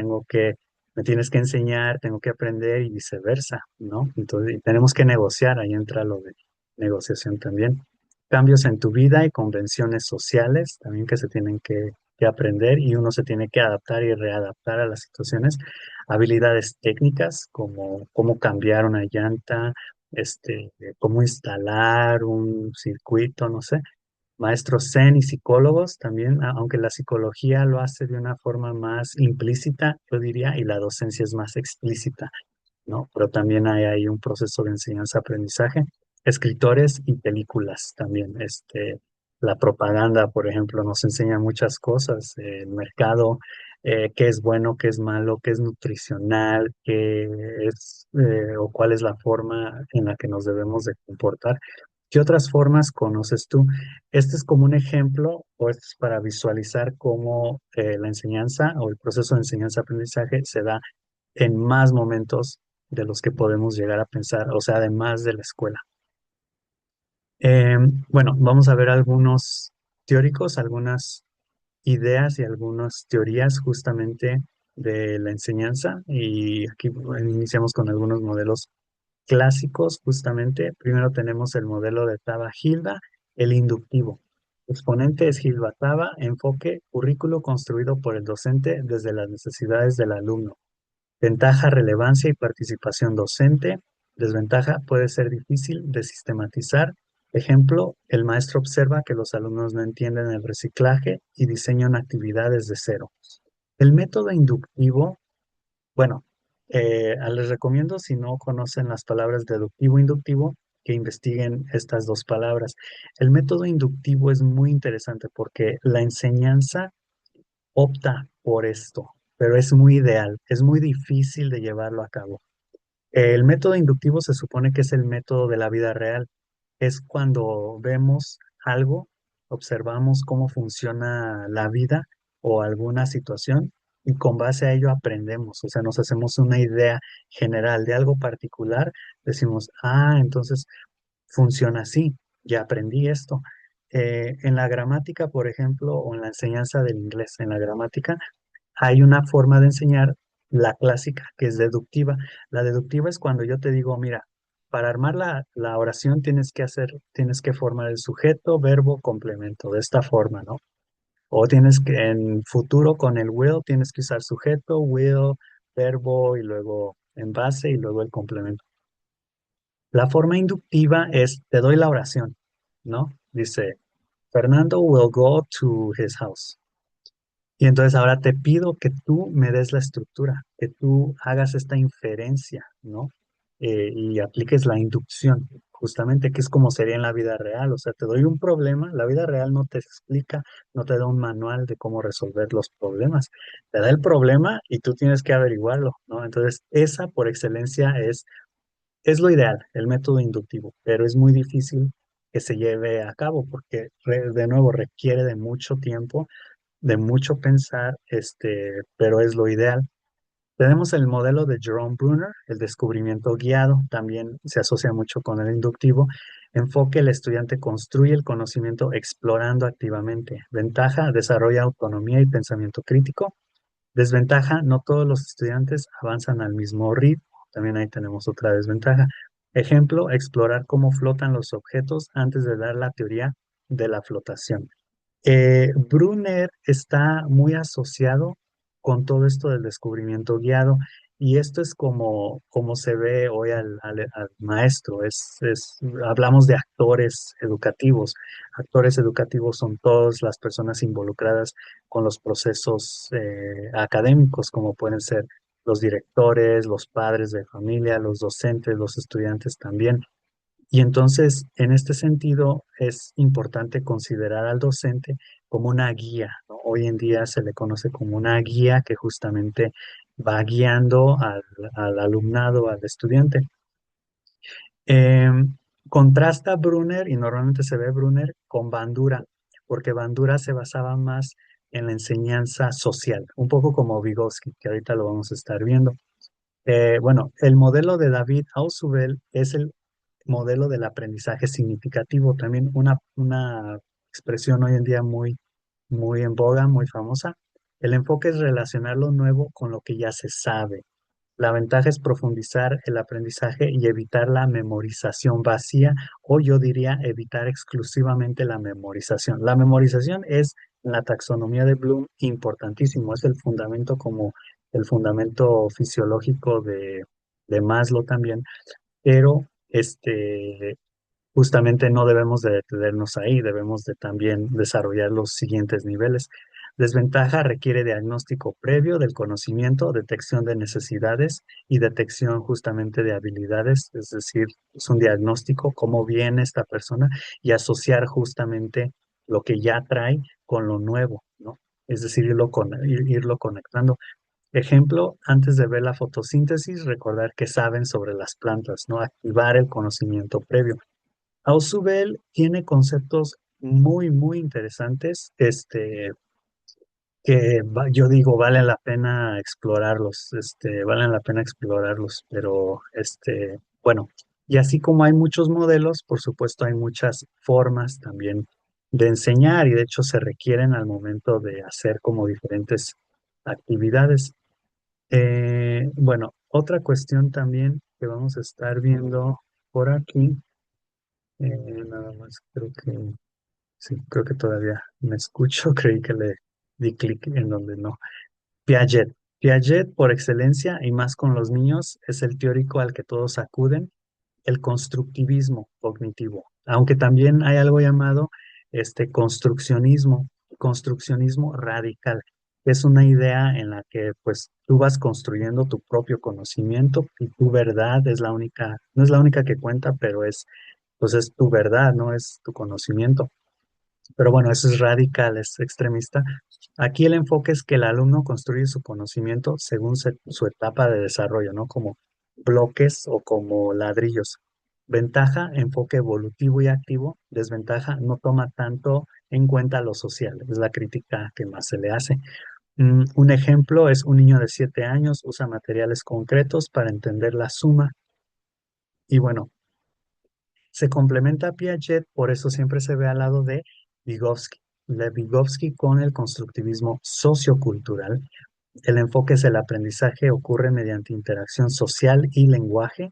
S1: me tienes que enseñar, tengo que aprender y viceversa, ¿no? Entonces, y tenemos que negociar, ahí entra lo de negociación también. Cambios en tu vida y convenciones sociales también que se tienen que aprender y uno se tiene que adaptar y readaptar a las situaciones. Habilidades técnicas como cómo cambiar una llanta, cómo instalar un circuito, no sé, maestros zen y psicólogos también, aunque la psicología lo hace de una forma más implícita, yo diría, y la docencia es más explícita, ¿no? Pero también hay ahí un proceso de enseñanza-aprendizaje. Escritores y películas también. La propaganda, por ejemplo, nos enseña muchas cosas, el mercado, qué es bueno, qué es malo, qué es nutricional, o cuál es la forma en la que nos debemos de comportar. ¿Qué otras formas conoces tú? Este es como un ejemplo, o este es para visualizar cómo la enseñanza o el proceso de enseñanza-aprendizaje se da en más momentos de los que podemos llegar a pensar, o sea, además de la escuela. Bueno, vamos a ver algunos teóricos, algunas ideas y algunas teorías justamente de la enseñanza. Y aquí iniciamos con algunos modelos clásicos, justamente. Primero tenemos el modelo de Taba Hilda, el inductivo. Exponente es Hilda Taba, enfoque, currículo construido por el docente desde las necesidades del alumno. Ventaja, relevancia y participación docente. Desventaja, puede ser difícil de sistematizar. Ejemplo, el maestro observa que los alumnos no entienden el reciclaje y diseñan actividades de cero. El método inductivo, bueno, les recomiendo si no conocen las palabras deductivo e inductivo, que investiguen estas dos palabras. El método inductivo es muy interesante porque la enseñanza opta por esto, pero es muy ideal, es muy difícil de llevarlo a cabo. El método inductivo se supone que es el método de la vida real. Es cuando vemos algo, observamos cómo funciona la vida o alguna situación y con base a ello aprendemos. O sea, nos hacemos una idea general de algo particular, decimos, entonces funciona así, ya aprendí esto. En la gramática, por ejemplo, o en la enseñanza del inglés, en la gramática, hay una forma de enseñar, la clásica, que es deductiva. La deductiva es cuando yo te digo, mira, para armar la oración tienes que formar el sujeto, verbo, complemento, de esta forma, ¿no? O tienes que, en futuro con el will, tienes que usar sujeto, will, verbo y luego en base y luego el complemento. La forma inductiva es, te doy la oración, ¿no? Dice, Fernando will go to his house. Y entonces ahora te pido que tú me des la estructura, que tú hagas esta inferencia, ¿no? Y apliques la inducción, justamente, que es como sería en la vida real. O sea, te doy un problema, la vida real no te explica, no te da un manual de cómo resolver los problemas. Te da el problema y tú tienes que averiguarlo, ¿no? Entonces, esa por excelencia es lo ideal, el método inductivo, pero es muy difícil que se lleve a cabo porque, de nuevo, requiere de mucho tiempo, de mucho pensar, pero es lo ideal. Tenemos el modelo de Jerome Bruner, el descubrimiento guiado, también se asocia mucho con el inductivo. Enfoque, el estudiante construye el conocimiento explorando activamente. Ventaja, desarrolla autonomía y pensamiento crítico. Desventaja, no todos los estudiantes avanzan al mismo ritmo. También ahí tenemos otra desventaja. Ejemplo, explorar cómo flotan los objetos antes de dar la teoría de la flotación. Brunner está muy asociado con todo esto del descubrimiento guiado y esto es como se ve hoy al maestro. Hablamos de actores educativos. Actores educativos son todas las personas involucradas con los procesos académicos, como pueden ser los directores, los padres de familia, los docentes, los estudiantes también. Y entonces, en este sentido, es importante considerar al docente como una guía, ¿no? Hoy en día se le conoce como una guía que justamente va guiando al alumnado, al estudiante. Eh, Contrasta Brunner, y normalmente se ve Brunner, con Bandura, porque Bandura se basaba más en la enseñanza social, un poco como Vygotsky, que ahorita lo vamos a estar viendo. Bueno, el modelo de David Ausubel es el modelo del aprendizaje significativo, también una expresión hoy en día muy en boga, muy famosa. El enfoque es relacionar lo nuevo con lo que ya se sabe. La ventaja es profundizar el aprendizaje y evitar la memorización vacía, o yo diría evitar exclusivamente la memorización. La memorización es, en la taxonomía de Bloom, importantísimo, es el fundamento como el fundamento fisiológico de Maslow también, pero justamente no debemos de detenernos ahí, debemos de también desarrollar los siguientes niveles. Desventaja, requiere diagnóstico previo del conocimiento, detección de necesidades y detección justamente de habilidades, es decir, es un diagnóstico, cómo viene esta persona y asociar justamente lo que ya trae con lo nuevo, ¿no? Es decir, irlo conectando. Ejemplo, antes de ver la fotosíntesis, recordar que saben sobre las plantas, ¿no? Activar el conocimiento previo. Ausubel tiene conceptos muy interesantes, yo digo, vale la pena explorarlos, valen la pena explorarlos, pero, bueno, y así como hay muchos modelos, por supuesto hay muchas formas también de enseñar y de hecho se requieren al momento de hacer como diferentes actividades. Bueno, otra cuestión también que vamos a estar viendo por aquí, nada más creo que, sí, creo que todavía me escucho, creí que le di clic en donde no. Piaget. Piaget, por excelencia, y más con los niños, es el teórico al que todos acuden, el constructivismo cognitivo, aunque también hay algo llamado construccionismo radical. Es una idea en la que pues tú vas construyendo tu propio conocimiento y tu verdad es la única, no es la única que cuenta, pero pues es tu verdad, no es tu conocimiento. Pero bueno, eso es radical, es extremista. Aquí el enfoque es que el alumno construye su conocimiento según su etapa de desarrollo, ¿no? Como bloques o como ladrillos. Ventaja, enfoque evolutivo y activo. Desventaja, no toma tanto en cuenta lo social. Es la crítica que más se le hace. Un ejemplo es un niño de 7 años usa materiales concretos para entender la suma. Y bueno, se complementa a Piaget, por eso siempre se ve al lado de Vygotsky. De Vygotsky con el constructivismo sociocultural. El enfoque es el aprendizaje ocurre mediante interacción social y lenguaje.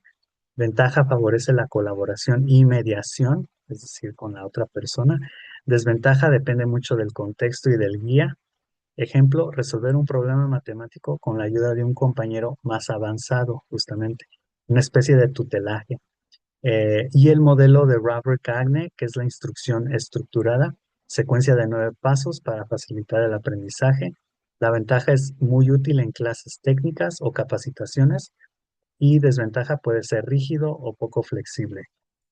S1: Ventaja favorece la colaboración y mediación, es decir, con la otra persona. Desventaja depende mucho del contexto y del guía. Ejemplo, resolver un problema matemático con la ayuda de un compañero más avanzado, justamente. Una especie de tutelaje. Y el modelo de Robert Gagne, que es la instrucción estructurada, secuencia de 9 pasos para facilitar el aprendizaje. La ventaja es muy útil en clases técnicas o capacitaciones y desventaja puede ser rígido o poco flexible.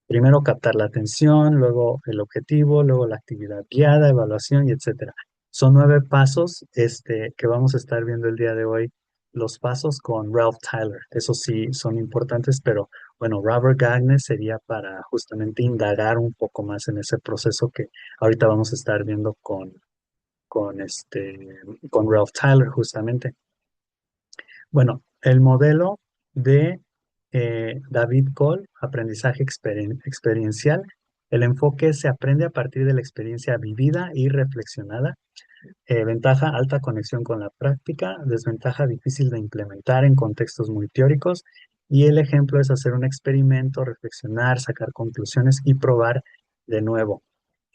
S1: Primero captar la atención, luego el objetivo, luego la actividad guiada, evaluación y etcétera. Son 9 pasos que vamos a estar viendo el día de hoy, los pasos con Ralph Tyler. Esos sí son importantes, pero bueno, Robert Gagné sería para justamente indagar un poco más en ese proceso que ahorita vamos a estar viendo con Ralph Tyler justamente. Bueno, El modelo de David Cole, aprendizaje experiencial. El enfoque se aprende a partir de la experiencia vivida y reflexionada. Ventaja, alta conexión con la práctica. Desventaja, difícil de implementar en contextos muy teóricos. Y el ejemplo es hacer un experimento, reflexionar, sacar conclusiones y probar de nuevo.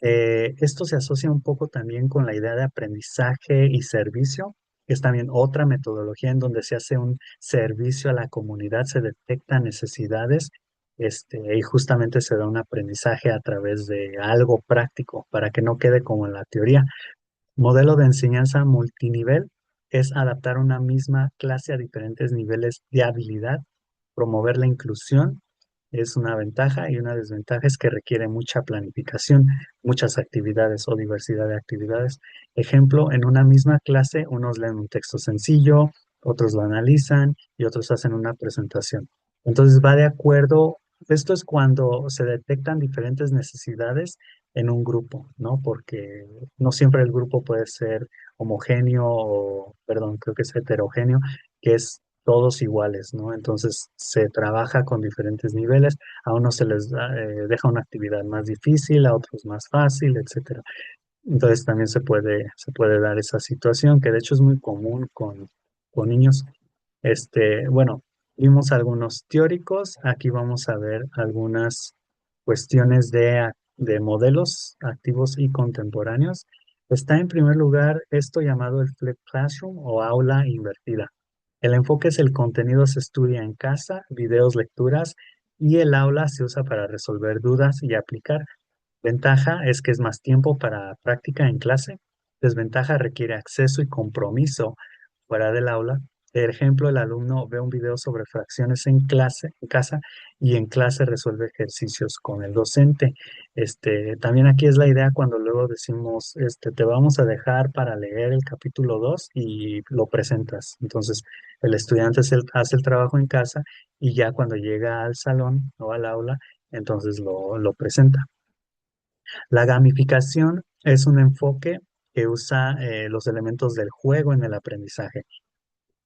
S1: Esto se asocia un poco también con la idea de aprendizaje y servicio, que es también otra metodología en donde se hace un servicio a la comunidad, se detectan necesidades, y justamente se da un aprendizaje a través de algo práctico para que no quede como en la teoría. Modelo de enseñanza multinivel es adaptar una misma clase a diferentes niveles de habilidad, promover la inclusión es una ventaja y una desventaja es que requiere mucha planificación, muchas actividades o diversidad de actividades. Ejemplo, en una misma clase, unos leen un texto sencillo, otros lo analizan y otros hacen una presentación. Entonces va de acuerdo, esto es cuando se detectan diferentes necesidades en un grupo, ¿no? Porque no siempre el grupo puede ser homogéneo o, perdón, creo que es heterogéneo, que es todos iguales, ¿no? Entonces se trabaja con diferentes niveles, a unos deja una actividad más difícil, a otros más fácil, etcétera. Entonces también se puede dar esa situación, que de hecho es muy común con niños. Bueno, vimos algunos teóricos, aquí vamos a ver algunas cuestiones de modelos activos y contemporáneos. Está en primer lugar esto llamado el Flipped Classroom o aula invertida. El enfoque es el contenido se estudia en casa, videos, lecturas y el aula se usa para resolver dudas y aplicar. Ventaja es que es más tiempo para práctica en clase. Desventaja requiere acceso y compromiso fuera del aula. Por ejemplo, el alumno ve un video sobre fracciones en casa, y en clase resuelve ejercicios con el docente. También aquí es la idea cuando luego decimos, te vamos a dejar para leer el capítulo 2 y lo presentas. Entonces, el estudiante hace el trabajo en casa y ya cuando llega al salón o al aula, entonces lo presenta. La gamificación es un enfoque que usa los elementos del juego en el aprendizaje,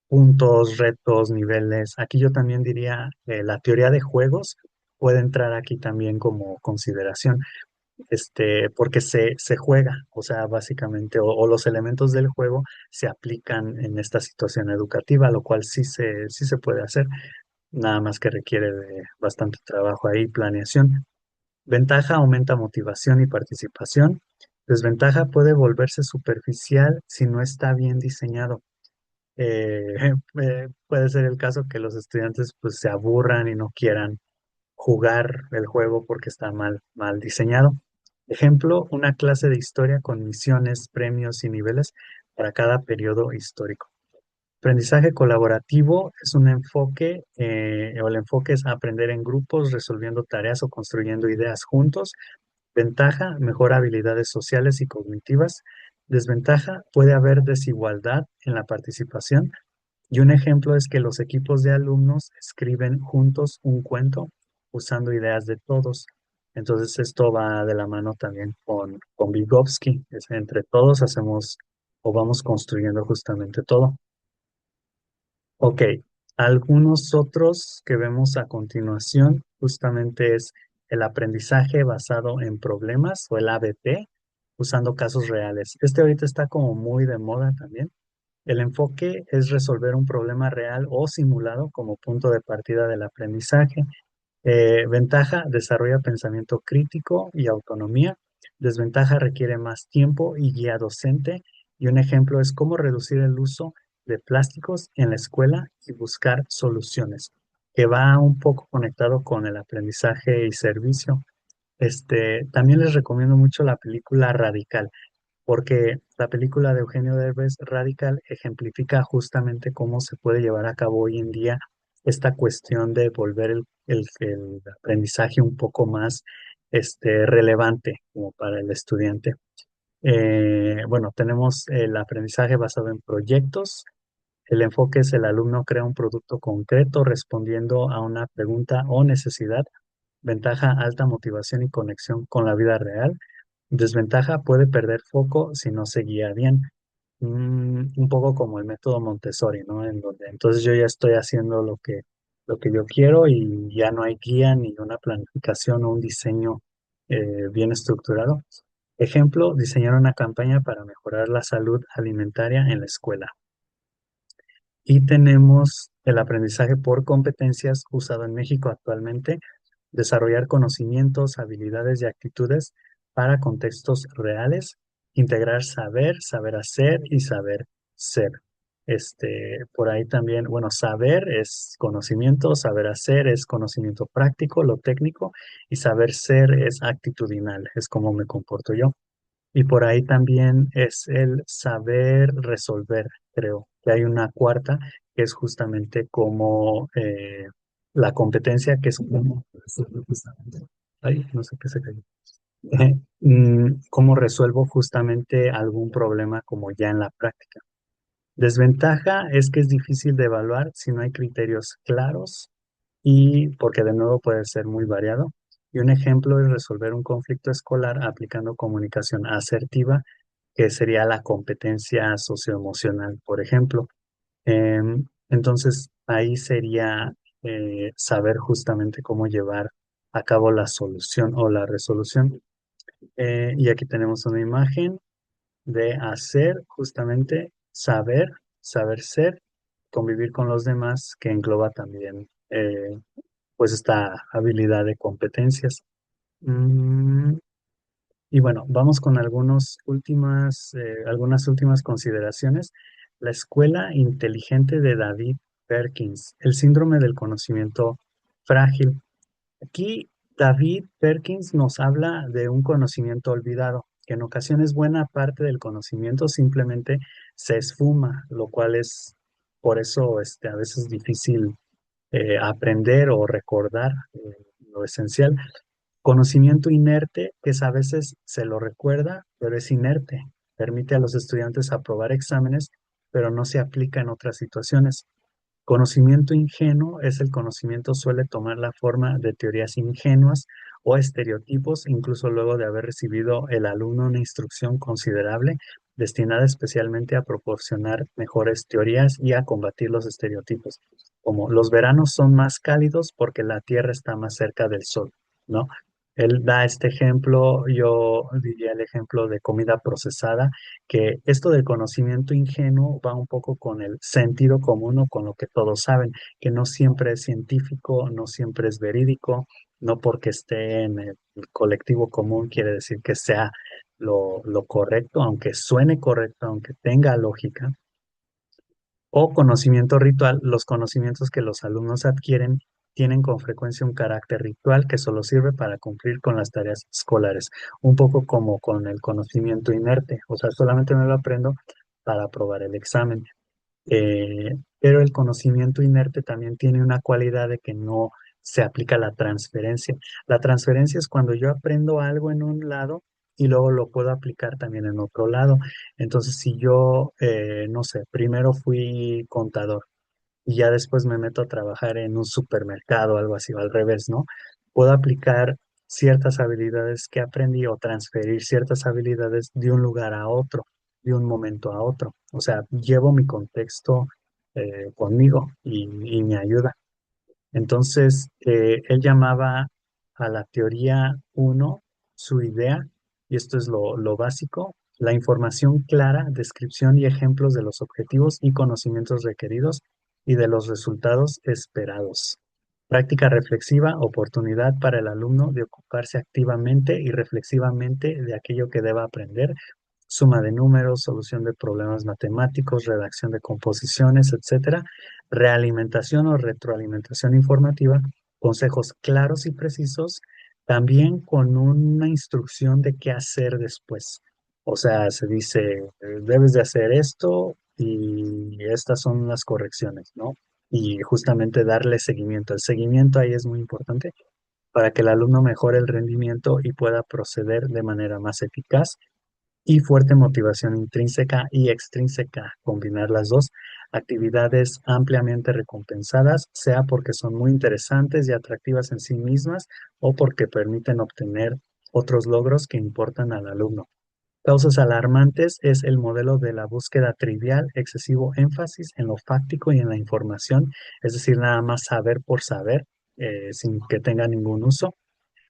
S1: puntos, retos, niveles. Aquí yo también diría la teoría de juegos puede entrar aquí también como consideración, porque se juega, o sea, básicamente, o los elementos del juego se aplican en esta situación educativa, lo cual sí se puede hacer, nada más que requiere de bastante trabajo ahí, planeación. Ventaja aumenta motivación y participación. Desventaja puede volverse superficial si no está bien diseñado. Eh, puede ser el caso que los estudiantes pues se aburran y no quieran jugar el juego porque está mal diseñado. Ejemplo, una clase de historia con misiones, premios y niveles para cada periodo histórico. Aprendizaje colaborativo es un enfoque, o el enfoque es aprender en grupos, resolviendo tareas o construyendo ideas juntos. Ventaja, mejora habilidades sociales y cognitivas. Desventaja, puede haber desigualdad en la participación. Y un ejemplo es que los equipos de alumnos escriben juntos un cuento usando ideas de todos. Entonces esto va de la mano también con Vygotsky. Es entre todos hacemos o vamos construyendo justamente todo. Ok, algunos otros que vemos a continuación justamente es el aprendizaje basado en problemas o el ABP usando casos reales. Este ahorita está como muy de moda también. El enfoque es resolver un problema real o simulado como punto de partida del aprendizaje. Ventaja, desarrolla pensamiento crítico y autonomía. Desventaja, requiere más tiempo y guía docente. Y un ejemplo es cómo reducir el uso de plásticos en la escuela y buscar soluciones, que va un poco conectado con el aprendizaje y servicio. También les recomiendo mucho la película Radical porque la película de Eugenio Derbez, Radical, ejemplifica justamente cómo se puede llevar a cabo hoy en día esta cuestión de volver el aprendizaje un poco más relevante como para el estudiante. Bueno, tenemos el aprendizaje basado en proyectos. El enfoque es el alumno crea un producto concreto respondiendo a una pregunta o necesidad. Ventaja, alta motivación y conexión con la vida real. Desventaja, puede perder foco si no se guía bien. un poco como el método Montessori, ¿no? En donde entonces yo ya estoy haciendo lo que yo quiero y ya no hay guía ni una planificación o un diseño bien estructurado. Ejemplo, diseñar una campaña para mejorar la salud alimentaria en la escuela. Y tenemos el aprendizaje por competencias usado en México actualmente, desarrollar conocimientos, habilidades y actitudes para contextos reales, integrar saber, saber hacer y saber ser. Por ahí también, bueno, saber es conocimiento, saber hacer es conocimiento práctico, lo técnico, y saber ser es actitudinal, es cómo me comporto yo. Y por ahí también es el saber resolver, creo que hay una cuarta, que es justamente como la competencia, que es como, justamente, ay, no sé qué se cayó. Cómo resuelvo justamente algún problema como ya en la práctica. Desventaja es que es difícil de evaluar si no hay criterios claros y porque de nuevo puede ser muy variado. Y un ejemplo es resolver un conflicto escolar aplicando comunicación asertiva, que sería la competencia socioemocional, por ejemplo. Entonces, ahí sería saber justamente cómo llevar a cabo la solución o la resolución. Y aquí tenemos una imagen de hacer justamente saber, saber ser, convivir con los demás, que engloba también pues esta habilidad de competencias. Mm, y bueno, vamos con algunas últimas consideraciones. La escuela inteligente de David Perkins, el síndrome del conocimiento frágil. Aquí David Perkins nos habla de un conocimiento olvidado, que en ocasiones buena parte del conocimiento simplemente se esfuma, lo cual es por eso a veces difícil aprender o recordar lo esencial. Conocimiento inerte, que es a veces se lo recuerda, pero es inerte. Permite a los estudiantes aprobar exámenes, pero no se aplica en otras situaciones. Conocimiento ingenuo es el conocimiento suele tomar la forma de teorías ingenuas o estereotipos, incluso luego de haber recibido el alumno una instrucción considerable destinada especialmente a proporcionar mejores teorías y a combatir los estereotipos, como los veranos son más cálidos porque la Tierra está más cerca del Sol, ¿no? Él da este ejemplo, yo diría el ejemplo de comida procesada, que esto del conocimiento ingenuo va un poco con el sentido común o con lo que todos saben, que no siempre es científico, no siempre es verídico, no porque esté en el colectivo común quiere decir que sea lo correcto, aunque suene correcto, aunque tenga lógica. O conocimiento ritual, los conocimientos que los alumnos adquieren tienen con frecuencia un carácter ritual que solo sirve para cumplir con las tareas escolares, un poco como con el conocimiento inerte, o sea, solamente me lo aprendo para aprobar el examen. Pero el conocimiento inerte también tiene una cualidad de que no se aplica la transferencia. La transferencia es cuando yo aprendo algo en un lado y luego lo puedo aplicar también en otro lado. Entonces, si yo, no sé, primero fui contador y ya después me meto a trabajar en un supermercado o algo así, o al revés, ¿no? Puedo aplicar ciertas habilidades que aprendí o transferir ciertas habilidades de un lugar a otro, de un momento a otro. O sea, llevo mi contexto conmigo y me ayuda. Entonces, él llamaba a la teoría uno su idea, y esto es lo básico, la información clara, descripción y ejemplos de los objetivos y conocimientos requeridos y de los resultados esperados. Práctica reflexiva, oportunidad para el alumno de ocuparse activamente y reflexivamente de aquello que deba aprender, suma de números, solución de problemas matemáticos, redacción de composiciones, etcétera, realimentación o retroalimentación informativa, consejos claros y precisos, también con una instrucción de qué hacer después. O sea, se dice, debes de hacer esto y estas son las correcciones, ¿no? Y justamente darle seguimiento. El seguimiento ahí es muy importante para que el alumno mejore el rendimiento y pueda proceder de manera más eficaz y fuerte motivación intrínseca y extrínseca, combinar las dos actividades ampliamente recompensadas, sea porque son muy interesantes y atractivas en sí mismas o porque permiten obtener otros logros que importan al alumno. Causas alarmantes es el modelo de la búsqueda trivial, excesivo énfasis en lo fáctico y en la información, es decir, nada más saber por saber, sin que tenga ningún uso.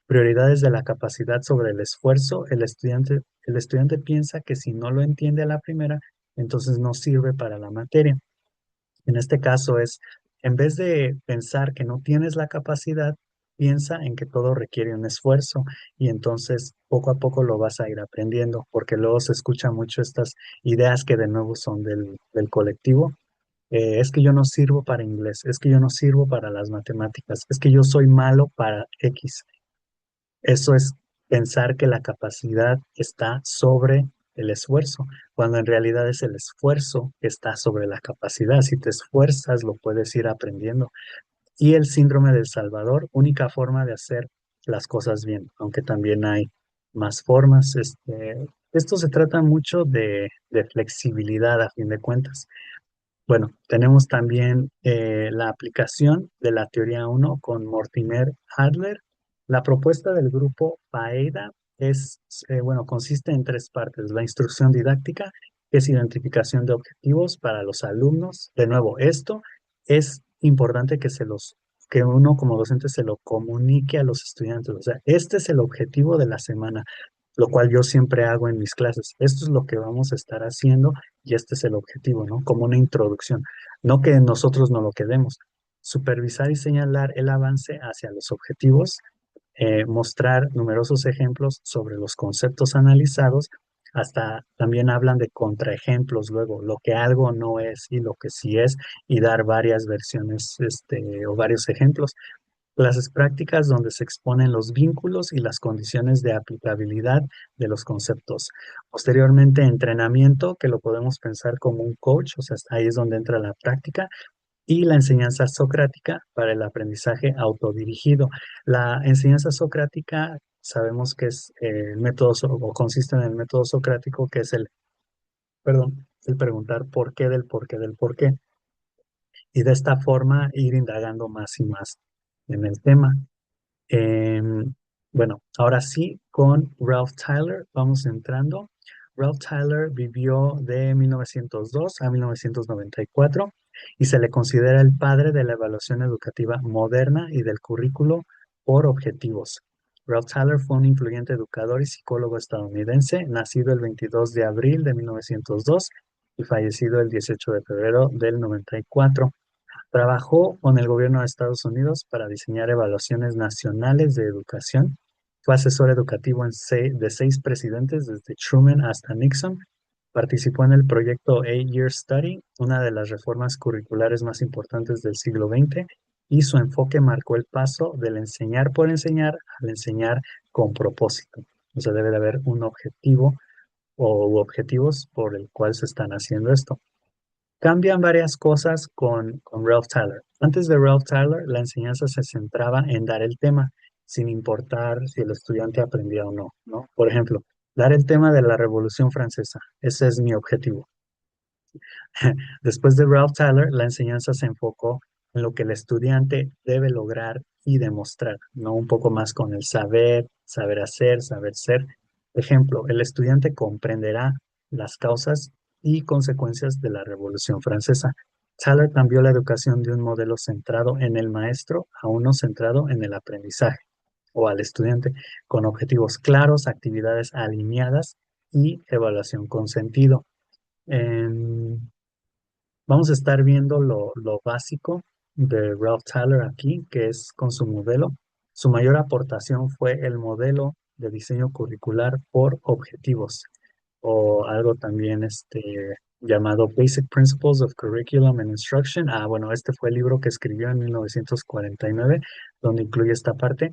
S1: Prioridades de la capacidad sobre el esfuerzo. El estudiante piensa que si no lo entiende a la primera, entonces no sirve para la materia. En este caso es, en vez de pensar que no tienes la capacidad, piensa en que todo requiere un esfuerzo y entonces poco a poco lo vas a ir aprendiendo, porque luego se escucha mucho estas ideas que de nuevo son del colectivo. Es que yo no sirvo para inglés, es que yo no sirvo para las matemáticas, es que yo soy malo para X. Eso es pensar que la capacidad está sobre el esfuerzo, cuando en realidad es el esfuerzo que está sobre la capacidad. Si te esfuerzas, lo puedes ir aprendiendo. Y el síndrome del Salvador, única forma de hacer las cosas bien, aunque también hay más formas. Esto se trata mucho de flexibilidad a fin de cuentas. Bueno, tenemos también la aplicación de la teoría uno con Mortimer Adler. La propuesta del grupo PAEDA bueno, consiste en tres partes. La instrucción didáctica, que es identificación de objetivos para los alumnos. De nuevo, esto es importante que uno como docente se lo comunique a los estudiantes. O sea, este es el objetivo de la semana, lo cual yo siempre hago en mis clases. Esto es lo que vamos a estar haciendo y este es el objetivo, ¿no? Como una introducción, no que nosotros no lo quedemos. Supervisar y señalar el avance hacia los objetivos, mostrar numerosos ejemplos sobre los conceptos analizados, hasta también hablan de contraejemplos luego, lo que algo no es y lo que sí es, y dar varias versiones, o varios ejemplos. Clases prácticas donde se exponen los vínculos y las condiciones de aplicabilidad de los conceptos. Posteriormente, entrenamiento, que lo podemos pensar como un coach, o sea, ahí es donde entra la práctica, y la enseñanza socrática para el aprendizaje autodirigido. La enseñanza socrática sabemos que es el método, o consiste en el método socrático, que es el preguntar por qué del por qué del por qué, y de esta forma ir indagando más y más en el tema. Em, bueno, ahora sí, con Ralph Tyler vamos entrando. Ralph Tyler vivió de 1902 a 1994 y se le considera el padre de la evaluación educativa moderna y del currículo por objetivos. Ralph Tyler fue un influyente educador y psicólogo estadounidense, nacido el 22 de abril de 1902 y fallecido el 18 de febrero del 94. Trabajó con el gobierno de Estados Unidos para diseñar evaluaciones nacionales de educación. Fue asesor educativo de 6 presidentes, desde Truman hasta Nixon. Participó en el proyecto Eight-Year Study, una de las reformas curriculares más importantes del siglo XX, y su enfoque marcó el paso del enseñar por enseñar al enseñar con propósito. O sea, debe de haber un objetivo o objetivos por el cual se están haciendo esto. Cambian varias cosas con Ralph Tyler. Antes de Ralph Tyler, la enseñanza se centraba en dar el tema, sin importar si el estudiante aprendía o no, ¿no? Por ejemplo, dar el tema de la Revolución Francesa. Ese es mi objetivo. Después de Ralph Tyler, la enseñanza se enfocó en lo que el estudiante debe lograr y demostrar, ¿no? Un poco más con el saber, saber hacer, saber ser. Ejemplo, el estudiante comprenderá las causas y consecuencias de la Revolución Francesa. Tyler cambió la educación de un modelo centrado en el maestro a uno centrado en el aprendizaje o al estudiante, con objetivos claros, actividades alineadas y evaluación con sentido. Em, Vamos a estar viendo lo básico de Ralph Tyler aquí, que es con su modelo. Su mayor aportación fue el modelo de diseño curricular por objetivos, o algo también llamado Basic Principles of Curriculum and Instruction. Bueno, este fue el libro que escribió en 1949, donde incluye esta parte.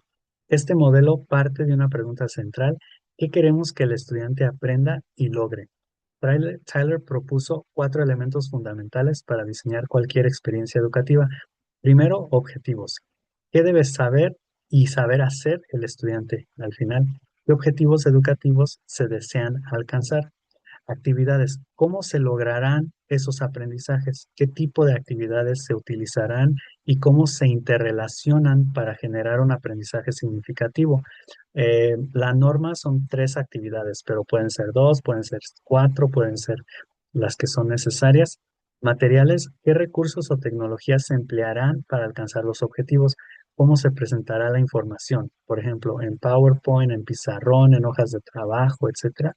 S1: Este modelo parte de una pregunta central: ¿qué queremos que el estudiante aprenda y logre? Tyler propuso 4 elementos fundamentales para diseñar cualquier experiencia educativa. Primero, objetivos. ¿Qué debe saber y saber hacer el estudiante al final? ¿Qué objetivos educativos se desean alcanzar? Actividades. ¿Cómo se lograrán esos aprendizajes? ¿Qué tipo de actividades se utilizarán y cómo se interrelacionan para generar un aprendizaje significativo. La norma son 3 actividades, pero pueden ser 2, pueden ser 4, pueden ser las que son necesarias. Materiales, ¿qué recursos o tecnologías se emplearán para alcanzar los objetivos? ¿Cómo se presentará la información? Por ejemplo, en PowerPoint, en pizarrón, en hojas de trabajo, etcétera.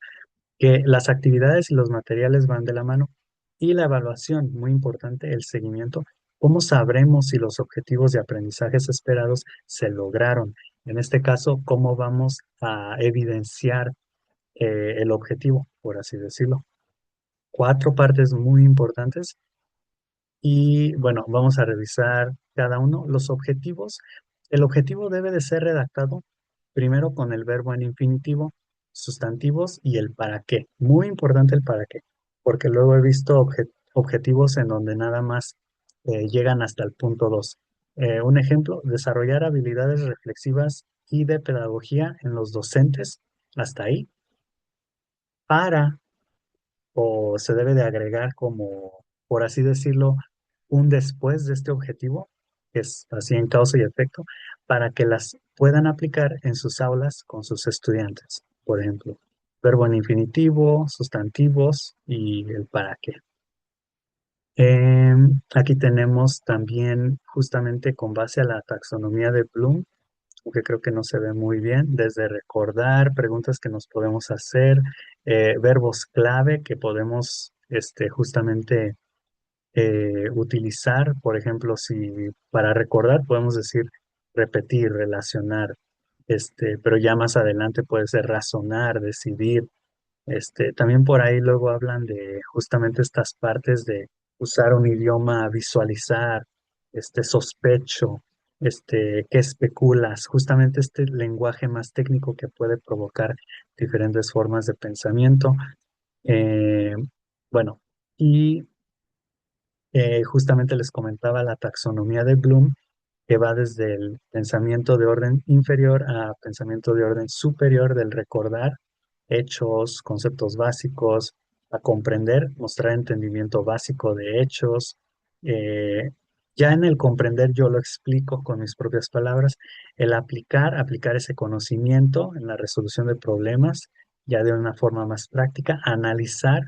S1: Que las actividades y los materiales van de la mano. Y la evaluación, muy importante, el seguimiento. ¿Cómo sabremos si los objetivos de aprendizajes esperados se lograron? En este caso, ¿cómo vamos a evidenciar el objetivo, por así decirlo? 4 partes muy importantes y bueno, vamos a revisar cada uno. Los objetivos. El objetivo debe de ser redactado primero con el verbo en infinitivo, sustantivos y el para qué. Muy importante el para qué, porque luego he visto objetivos en donde nada más llegan hasta el punto 2. Un ejemplo, desarrollar habilidades reflexivas y de pedagogía en los docentes, hasta ahí, para o se debe de agregar como, por así decirlo, un después de este objetivo, que es así en causa y efecto, para que las puedan aplicar en sus aulas con sus estudiantes. Por ejemplo, verbo en infinitivo, sustantivos y el para qué. Aquí tenemos también, justamente con base a la taxonomía de Bloom, aunque creo que no se ve muy bien, desde recordar, preguntas que nos podemos hacer, verbos clave que podemos justamente utilizar. Por ejemplo, si para recordar podemos decir repetir, relacionar, pero ya más adelante puede ser razonar, decidir. También por ahí luego hablan de justamente estas partes de usar un idioma, visualizar, sospecho, qué especulas, justamente este lenguaje más técnico que puede provocar diferentes formas de pensamiento. Eh, bueno, y justamente les comentaba la taxonomía de Bloom, que va desde el pensamiento de orden inferior a pensamiento de orden superior, del recordar hechos, conceptos básicos, a comprender, mostrar entendimiento básico de hechos. Eh, ya en el comprender yo lo explico con mis propias palabras, el aplicar ese conocimiento en la resolución de problemas, ya de una forma más práctica, analizar,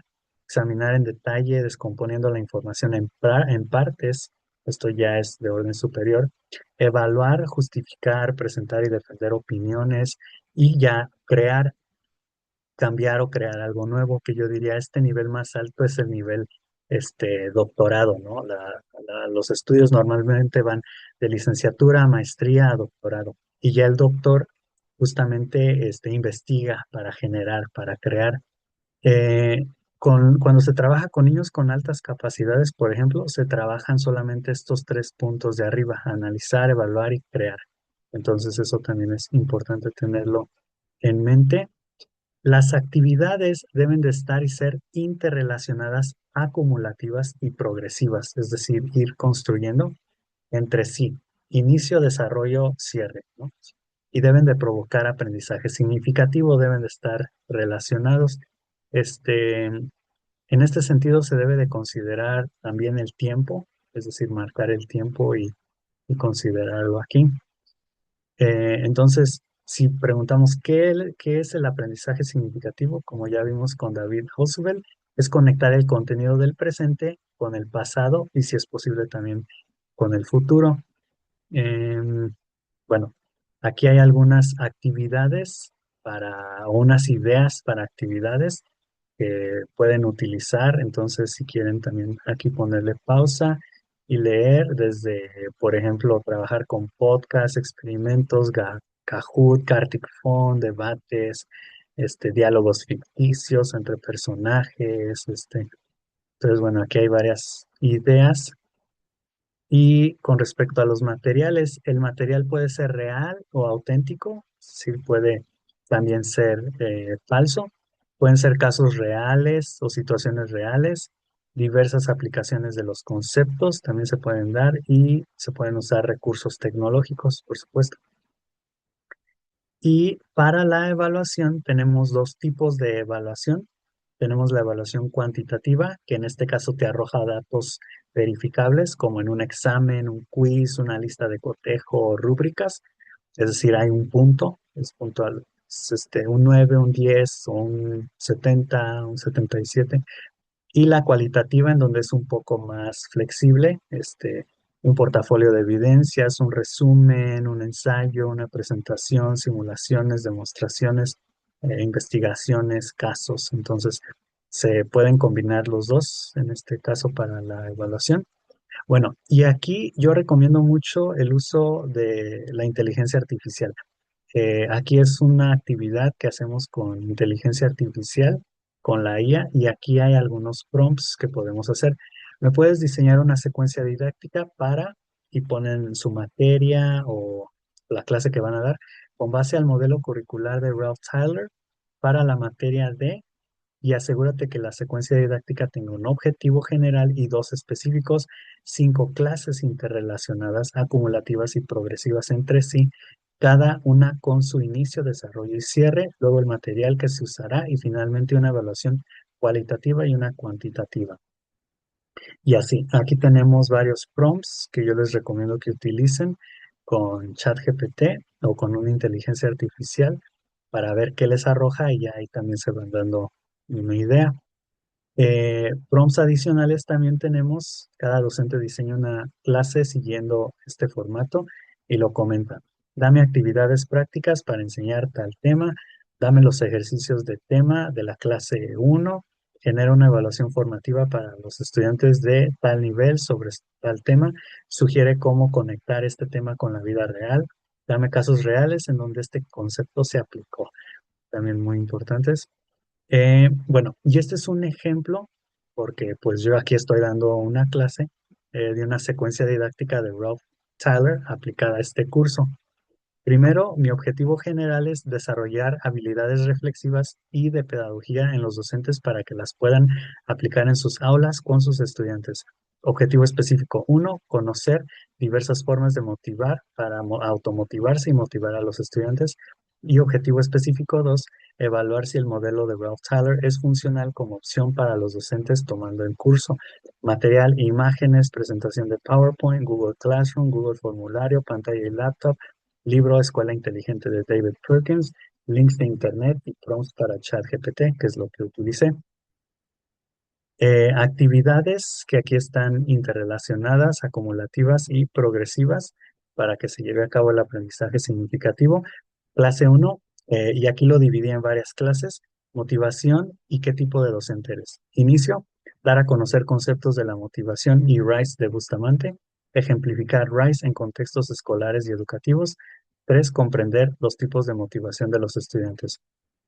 S1: examinar en detalle, descomponiendo la información en partes, esto ya es de orden superior, evaluar, justificar, presentar y defender opiniones y ya crear, cambiar o crear algo nuevo, que yo diría este nivel más alto es el nivel doctorado, ¿no? Los estudios normalmente van de licenciatura a maestría a doctorado y ya el doctor justamente investiga para generar, para crear. Eh, cuando se trabaja con niños con altas capacidades, por ejemplo, se trabajan solamente estos 3 puntos de arriba, analizar, evaluar y crear. Entonces eso también es importante tenerlo en mente. Las actividades deben de estar y ser interrelacionadas, acumulativas y progresivas, es decir, ir construyendo entre sí, inicio, desarrollo, cierre, ¿no? Y deben de provocar aprendizaje significativo, deben de estar relacionados. En este sentido se debe de considerar también el tiempo, es decir, marcar el tiempo y considerarlo aquí. Entonces, si preguntamos qué es el aprendizaje significativo, como ya vimos con David Hosubel, es conectar el contenido del presente con el pasado y si es posible también con el futuro. Em, bueno, aquí hay algunas actividades o unas ideas para actividades que pueden utilizar. Entonces, si quieren también aquí ponerle pausa y leer desde, por ejemplo, trabajar con podcasts, experimentos, Kahoot, Kartic Phone, debates, diálogos ficticios entre personajes. Entonces, bueno, aquí hay varias ideas. Y con respecto a los materiales, el material puede ser real o auténtico, sí puede también ser falso. Pueden ser casos reales o situaciones reales. Diversas aplicaciones de los conceptos también se pueden dar y se pueden usar recursos tecnológicos, por supuesto. Y para la evaluación tenemos 2 tipos de evaluación. Tenemos la evaluación cuantitativa, que en este caso te arroja datos verificables, como en un examen, un quiz, una lista de cotejo o rúbricas. Es decir, hay un punto, es puntual, es un 9, un 10 o un 70, un 77. Y la cualitativa, en donde es un poco más flexible, un portafolio de evidencias, un resumen, un ensayo, una presentación, simulaciones, demostraciones, investigaciones, casos. Entonces, se pueden combinar los dos, en este caso, para la evaluación. Bueno, y aquí yo recomiendo mucho el uso de la inteligencia artificial. Aquí es una actividad que hacemos con inteligencia artificial, con la IA, y aquí hay algunos prompts que podemos hacer. ¿Me puedes diseñar una secuencia didáctica para, y ponen su materia o la clase que van a dar, con base al modelo curricular de Ralph Tyler para la materia de, y asegúrate que la secuencia didáctica tenga un objetivo general y dos específicos, cinco clases interrelacionadas, acumulativas y progresivas entre sí, cada una con su inicio, desarrollo y cierre, luego el material que se usará y finalmente una evaluación cualitativa y una cuantitativa. Y así, aquí tenemos varios prompts que yo les recomiendo que utilicen con ChatGPT o con una inteligencia artificial para ver qué les arroja y ya ahí también se van dando una idea. Prompts adicionales también tenemos, cada docente diseña una clase siguiendo este formato y lo comenta. Dame actividades prácticas para enseñar tal tema, dame los ejercicios de tema de la clase 1, genera una evaluación formativa para los estudiantes de tal nivel sobre tal tema, sugiere cómo conectar este tema con la vida real, dame casos reales en donde este concepto se aplicó, también muy importantes. Bueno, y este es un ejemplo, porque pues yo aquí estoy dando una clase de una secuencia didáctica de Ralph Tyler aplicada a este curso. Primero, mi objetivo general es desarrollar habilidades reflexivas y de pedagogía en los docentes para que las puedan aplicar en sus aulas con sus estudiantes. Objetivo específico uno, conocer diversas formas de motivar para automotivarse y motivar a los estudiantes. Y objetivo específico 2, evaluar si el modelo de Ralph Tyler es funcional como opción para los docentes tomando el curso. Material, imágenes, presentación de PowerPoint, Google Classroom, Google Formulario, pantalla y laptop, libro Escuela Inteligente de David Perkins, links de internet y prompts para ChatGPT, que es lo que utilicé. Actividades que aquí están interrelacionadas, acumulativas y progresivas para que se lleve a cabo el aprendizaje significativo. Clase uno, y aquí lo dividí en varias clases: motivación y qué tipo de docente eres. Inicio, dar a conocer conceptos de la motivación y RISE de Bustamante. Ejemplificar RISE en contextos escolares y educativos. 3, comprender los tipos de motivación de los estudiantes.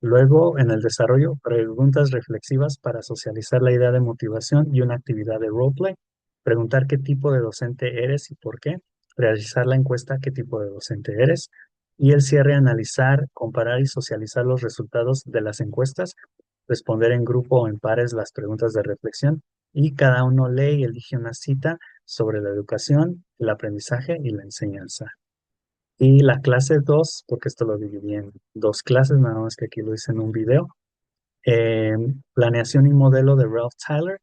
S1: Luego, en el desarrollo, preguntas reflexivas para socializar la idea de motivación y una actividad de roleplay. Preguntar qué tipo de docente eres y por qué. Realizar la encuesta qué tipo de docente eres. Y el cierre, analizar, comparar y socializar los resultados de las encuestas. Responder en grupo o en pares las preguntas de reflexión. Y cada uno lee y elige una cita sobre la educación, el aprendizaje y la enseñanza. Y la clase 2, porque esto lo dividí en dos clases, nada más que aquí lo hice en un video. Eh, Planeación y modelo de Ralph Tyler.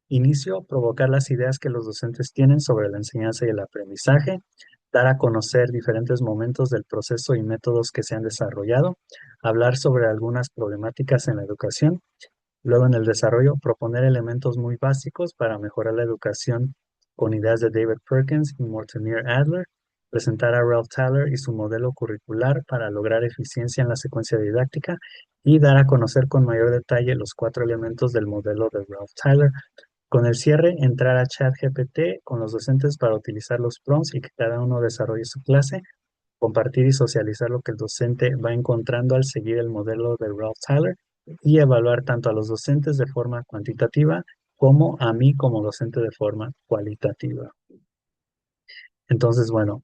S1: Inicio, provocar las ideas que los docentes tienen sobre la enseñanza y el aprendizaje. Dar a conocer diferentes momentos del proceso y métodos que se han desarrollado. Hablar sobre algunas problemáticas en la educación. Luego, en el desarrollo, proponer elementos muy básicos para mejorar la educación con ideas de David Perkins y Mortimer Adler. Presentar a Ralph Tyler y su modelo curricular para lograr eficiencia en la secuencia didáctica y dar a conocer con mayor detalle los cuatro elementos del modelo de Ralph Tyler. Con el cierre, entrar a ChatGPT con los docentes para utilizar los prompts y que cada uno desarrolle su clase, compartir y socializar lo que el docente va encontrando al seguir el modelo de Ralph Tyler y evaluar tanto a los docentes de forma cuantitativa como a mí como docente de forma cualitativa. Entonces, bueno,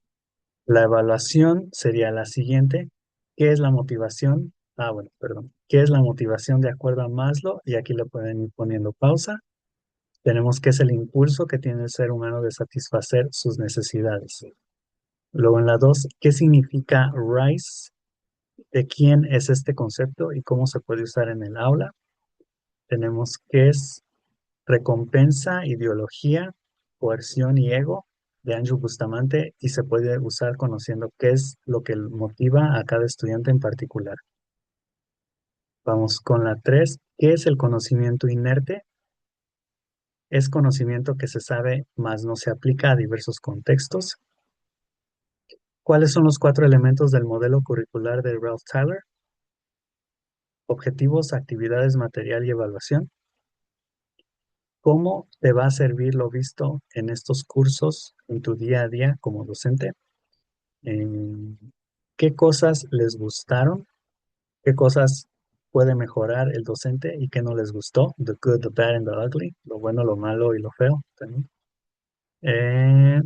S1: la evaluación sería la siguiente. ¿Qué es la motivación? Bueno, perdón. ¿Qué es la motivación de acuerdo a Maslow? Y aquí le pueden ir poniendo pausa. Tenemos qué es el impulso que tiene el ser humano de satisfacer sus necesidades. Luego en la 2, ¿qué significa RISE? ¿De quién es este concepto y cómo se puede usar en el aula? Tenemos qué es recompensa, ideología, coerción y ego de Andrew Bustamante y se puede usar conociendo qué es lo que motiva a cada estudiante en particular. Vamos con la 3. ¿Qué es el conocimiento inerte? Es conocimiento que se sabe, mas no se aplica a diversos contextos. ¿Cuáles son los 4 elementos del modelo curricular de Ralph Tyler? Objetivos, actividades, material y evaluación. ¿Cómo te va a servir lo visto en estos cursos en tu día a día como docente? Eh, ¿Qué cosas les gustaron? ¿Qué cosas puede mejorar el docente y qué no les gustó? The good, the bad and the ugly. Lo bueno, lo malo y lo feo también. Eh,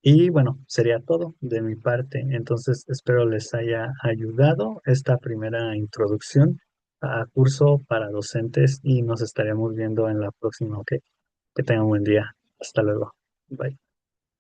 S1: y bueno, sería todo de mi parte. Entonces, espero les haya ayudado esta primera introducción a curso para docentes y nos estaremos viendo en la próxima, ¿ok? Que tengan un buen día. Hasta luego. Bye.